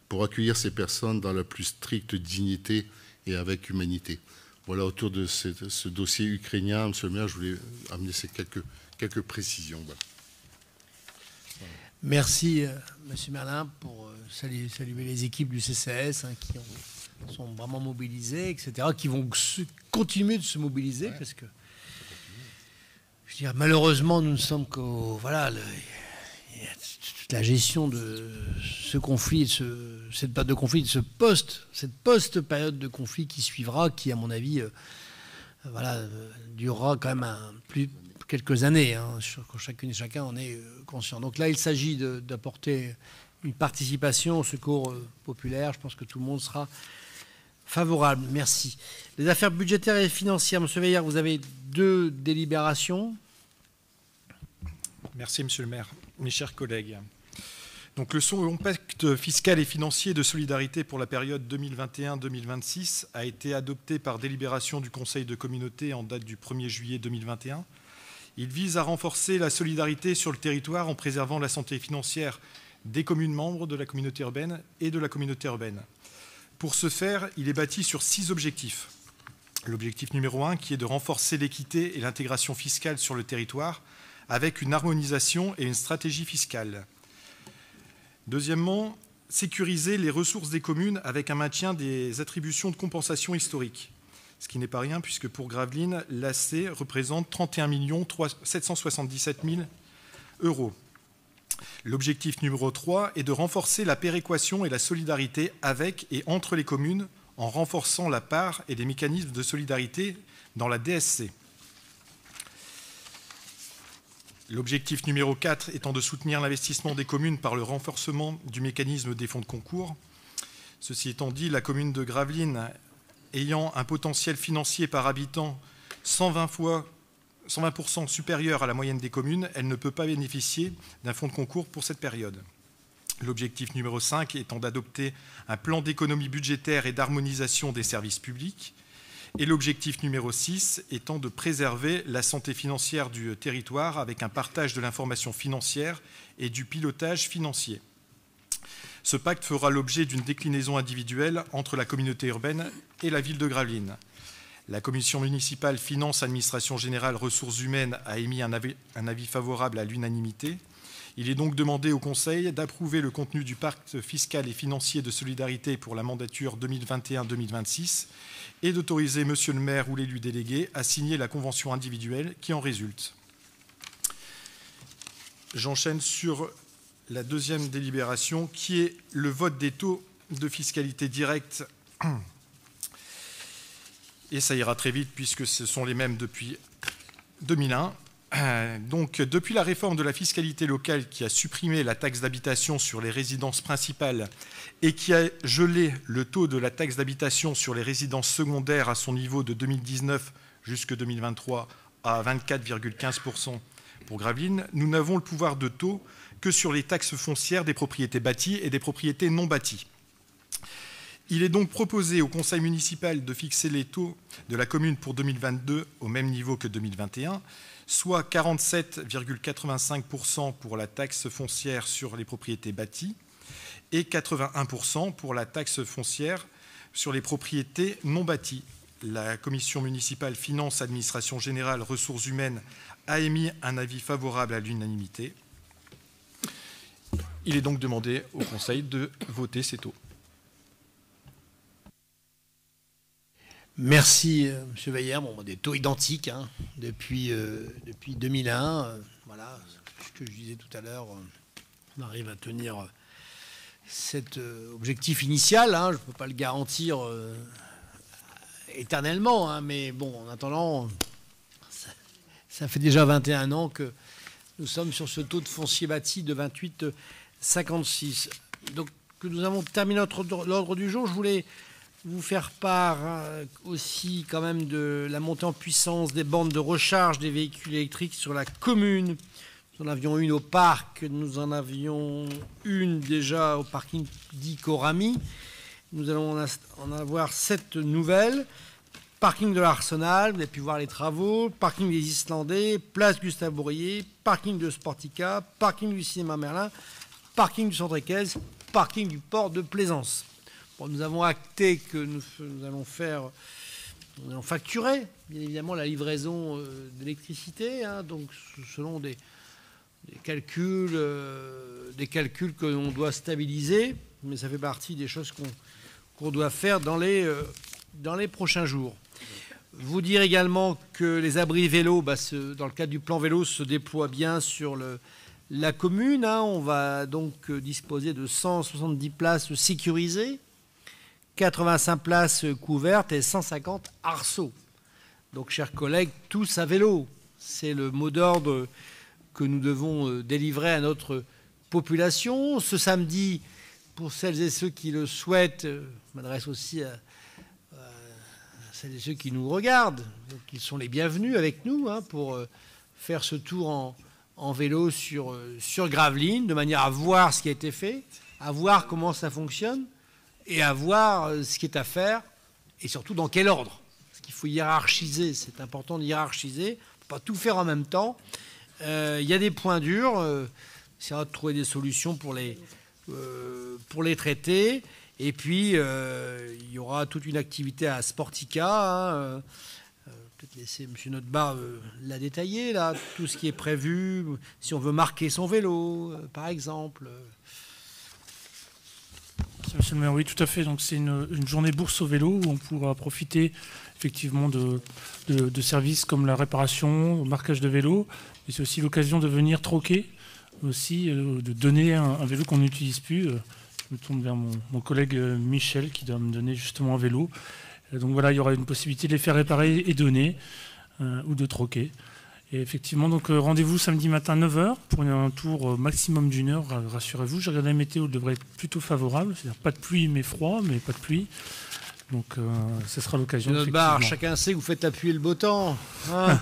pour accueillir ces personnes dans la plus stricte dignité et avec humanité. Voilà, autour de ce dossier ukrainien, Monsieur le maire, je voulais amener ces quelques précisions. Voilà. Merci, Monsieur Merlin, pour saluer les équipes du CCAS qui sont vraiment mobilisées, etc., qui vont continuer de se mobiliser, parce que, je veux dire, malheureusement, nous ne sommes qu'au... Voilà, toute la gestion de ce conflit, cette période de conflit, cette post-période de conflit qui suivra, qui, à mon avis, durera quand même quelques années, quand chacune et chacun en est conscient. Donc là, il s'agit d'apporter une participation au secours populaire. Je pense que tout le monde sera favorable. Merci. Les affaires budgétaires et financières. Monsieur Veillard, vous avez 2 délibérations. Merci, Monsieur le maire. Mes chers collègues. Donc, le second pacte fiscal et financier de solidarité pour la période 2021-2026 a été adopté par délibération du Conseil de communauté en date du 1er juillet 2021. Il vise à renforcer la solidarité sur le territoire en préservant la santé financière des communes membres de la communauté urbaine et de la communauté urbaine. Pour ce faire, il est bâti sur 6 objectifs. L'objectif numéro 1, qui est de renforcer l'équité et l'intégration fiscale sur le territoire avec une harmonisation et une stratégie fiscale. Deuxièmement, sécuriser les ressources des communes avec un maintien des attributions de compensation historiques. Ce qui n'est pas rien, puisque pour Gravelines, l'AC représente 31 777 000 €. L'objectif numéro 3 est de renforcer la péréquation et la solidarité avec et entre les communes en renforçant la part et les mécanismes de solidarité dans la DSC. L'objectif numéro 4 étant de soutenir l'investissement des communes par le renforcement du mécanisme des fonds de concours. Ceci étant dit, la commune de Gravelines ayant un potentiel financier par habitant 120% supérieur à la moyenne des communes, elle ne peut pas bénéficier d'un fonds de concours pour cette période. L'objectif numéro 5 étant d'adopter un plan d'économie budgétaire et d'harmonisation des services publics. Et l'objectif numéro 6 étant de préserver la santé financière du territoire avec un partage de l'information financière et du pilotage financier. Ce pacte fera l'objet d'une déclinaison individuelle entre la communauté urbaine et la ville de Gravelines. La commission municipale Finances, Administration Générale, Ressources Humaines a émis un avis favorable à l'unanimité. Il est donc demandé au Conseil d'approuver le contenu du pacte fiscal et financier de solidarité pour la mandature 2021-2026 et d'autoriser Monsieur le maire ou l'élu délégué à signer la convention individuelle qui en résulte. J'enchaîne sur la deuxième délibération qui est le vote des taux de fiscalité directe. Et ça ira très vite puisque ce sont les mêmes depuis 2001. Donc, depuis la réforme de la fiscalité locale qui a supprimé la taxe d'habitation sur les résidences principales et qui a gelé le taux de la taxe d'habitation sur les résidences secondaires à son niveau de 2019 jusqu'en 2023 à 24,15% pour Gravelines, nous n'avons le pouvoir de taux que sur les taxes foncières des propriétés bâties et des propriétés non bâties. Il est donc proposé au conseil municipal de fixer les taux de la commune pour 2022 au même niveau que 2021, soit 47,85% pour la taxe foncière sur les propriétés bâties et 81% pour la taxe foncière sur les propriétés non bâties. La commission municipale Finances, Administration Générale, Ressources Humaines a émis un avis favorable à l'unanimité. Il est donc demandé au Conseil de voter ces taux. Merci, M. Veillard. Bon, des taux identiques depuis 2001. Voilà, ce que je disais tout à l'heure, on arrive à tenir cet objectif initial. Je ne peux pas le garantir éternellement, mais bon, en attendant, ça fait déjà 21 ans que nous sommes sur ce taux de foncier bâti de 28,56. Donc, que nous avons terminé l'ordre du jour. Je voulais vous faire part aussi quand même de la montée en puissance des bornes de recharge des véhicules électriques sur la commune. Nous en avions une au parc, nous en avions une déjà au parking dit Corami. nous allons en avoir 7 nouvelles. Parking de l'Arsenal, vous avez pu voir les travaux, parking des Islandais, place Gustave Bourrier, parking de Sportica, parking du cinéma Merlin, parking du centre équestre, parking du port de Plaisance. Bon, nous avons acté que nous allons facturer, bien évidemment, la livraison d'électricité, hein, donc selon des calculs que l'on doit stabiliser, mais ça fait partie des choses qu'on doit faire dans les prochains jours. Vous dire également que les abris vélos, dans le cadre du plan vélo, se déploient bien sur la commune. Hein. On va donc disposer de 170 places sécurisées, 85 places couvertes et 150 arceaux. Donc, chers collègues, tous à vélo. C'est le mot d'ordre que nous devons délivrer à notre population. Ce samedi, pour celles et ceux qui le souhaitent, je m'adresse aussi à celles et ceux qui nous regardent, donc ils sont les bienvenus avec nous hein, pour faire ce tour en vélo sur Gravelines, de manière à voir ce qui a été fait, à voir comment ça fonctionne et à voir ce qui est à faire et surtout dans quel ordre. Parce qu'il faut hiérarchiser, c'est important de hiérarchiser, on ne peut pas tout faire en même temps. Il y a des points durs, on essaiera de trouver des solutions pour les traiter. Et puis, il y aura toute une activité à Sportica. Hein, peut-être laisser M. Notbar la détailler, là, tout ce qui est prévu, si on veut marquer son vélo, par exemple. Monsieur le maire, oui, tout à fait. Donc, c'est une journée bourse au vélo où on pourra profiter effectivement de services comme la réparation, le marquage de vélo. Et c'est aussi l'occasion de venir troquer, aussi de donner un vélo qu'on n'utilise plus. Je me tourne vers mon collègue Michel qui doit me donner justement un vélo. Donc voilà, il y aura une possibilité de les faire réparer et donner ou de troquer. Et effectivement, donc rendez-vous samedi matin 9h pour un tour maximum d'1 heure, rassurez-vous. J'ai regardé la météo, elle devrait être plutôt favorable. C'est-à-dire pas de pluie mais froid, mais pas de pluie. Donc ce sera l'occasion. Notre bar, chacun sait que vous faites la pluie et le beau temps. Hein.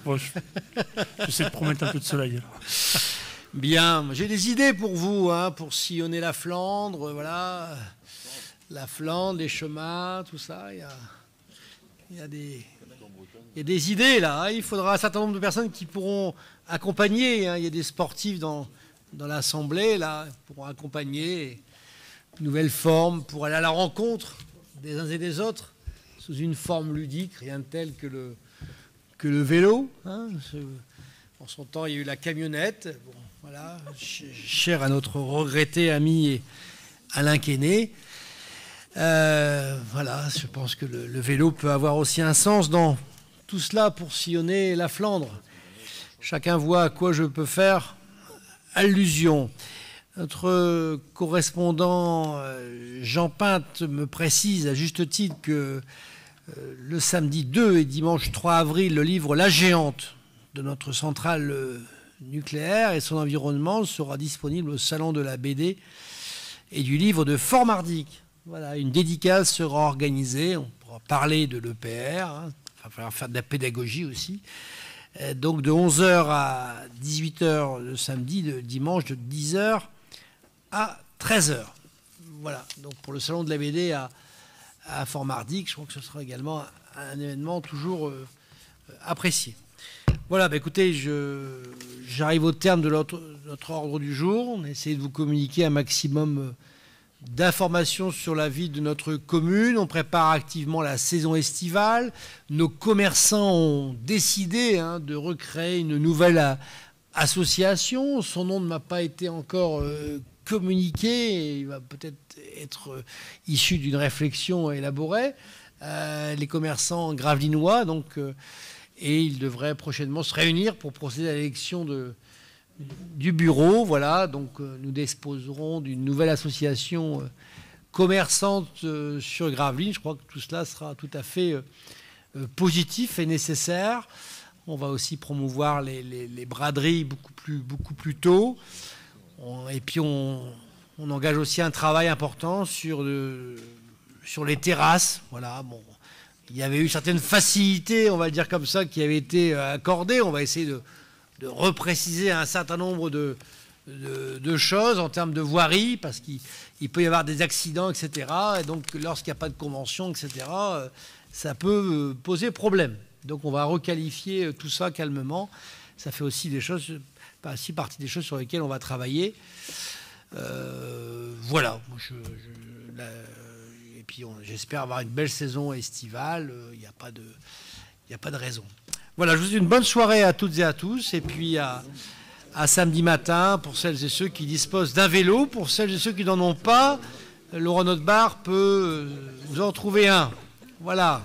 Bon, j'essaie de promettre un peu de soleil. Bien, j'ai des idées pour vous, hein, pour sillonner la Flandre, voilà, la Flandre, les chemins, tout ça. Il y a des idées là. Hein. Il faudra un certain nombre de personnes qui pourront accompagner. Hein. Il y a des sportifs dans l'Assemblée là, qui pourront accompagner une nouvelle forme pour aller à la rencontre des uns et des autres sous une forme ludique, rien de tel que le vélo. Hein. En son temps, il y a eu la camionnette. Bon, voilà, cher à notre regretté ami Alain Quesnay. Voilà, je pense que le vélo peut avoir aussi un sens dans tout cela pour sillonner la Flandre. Chacun voit à quoi je peux faire allusion. Notre correspondant Jean Pinte me précise à juste titre que le samedi 2 et dimanche 3 avril, le livre La Géante de notre centrale nucléaire et son environnement sera disponible au Salon de la BD et du livre de Fort-Mardic. Voilà, une dédicace sera organisée, on pourra parler de l'EPR, hein, il va falloir faire de la pédagogie aussi. Donc de 11h à 18h le samedi, de dimanche de 10h à 13h. Voilà, donc pour le Salon de la BD à Fort-Mardic, je crois que ce sera également un événement toujours apprécié. Voilà, écoutez, j'arrive au terme de notre ordre du jour. On a essayé de vous communiquer un maximum d'informations sur la vie de notre commune. On prépare activement la saison estivale. Nos commerçants ont décidé de recréer une nouvelle association. Son nom ne m'a pas été encore communiqué. Il va peut-être être issu d'une réflexion élaborée. Les commerçants gravelinois, donc... et ils devraient prochainement se réunir pour procéder à l'élection du bureau. Voilà, donc nous disposerons d'une nouvelle association commerçante sur Gravelines. Je crois que tout cela sera tout à fait positif et nécessaire. On va aussi promouvoir les braderies beaucoup plus tôt. Et puis on engage aussi un travail important sur les terrasses. Voilà, bon. Il y avait eu certaines facilités, on va le dire comme ça, qui avaient été accordées. On va essayer de repréciser un certain nombre de de choses en termes de voirie, parce qu'il peut y avoir des accidents, etc. Et donc, lorsqu'il n'y a pas de convention, etc., ça peut poser problème. Donc, on va requalifier tout ça calmement. Ça fait aussi partie des choses sur lesquelles on va travailler. Voilà. Et puis, j'espère avoir une belle saison estivale. Il n'y a pas de raison. Voilà, je vous souhaite une bonne soirée à toutes et à tous. Et puis, à samedi matin, pour celles et ceux qui disposent d'un vélo. Pour celles et ceux qui n'en ont pas, Laurent Notbar peut vous en trouver un. Voilà.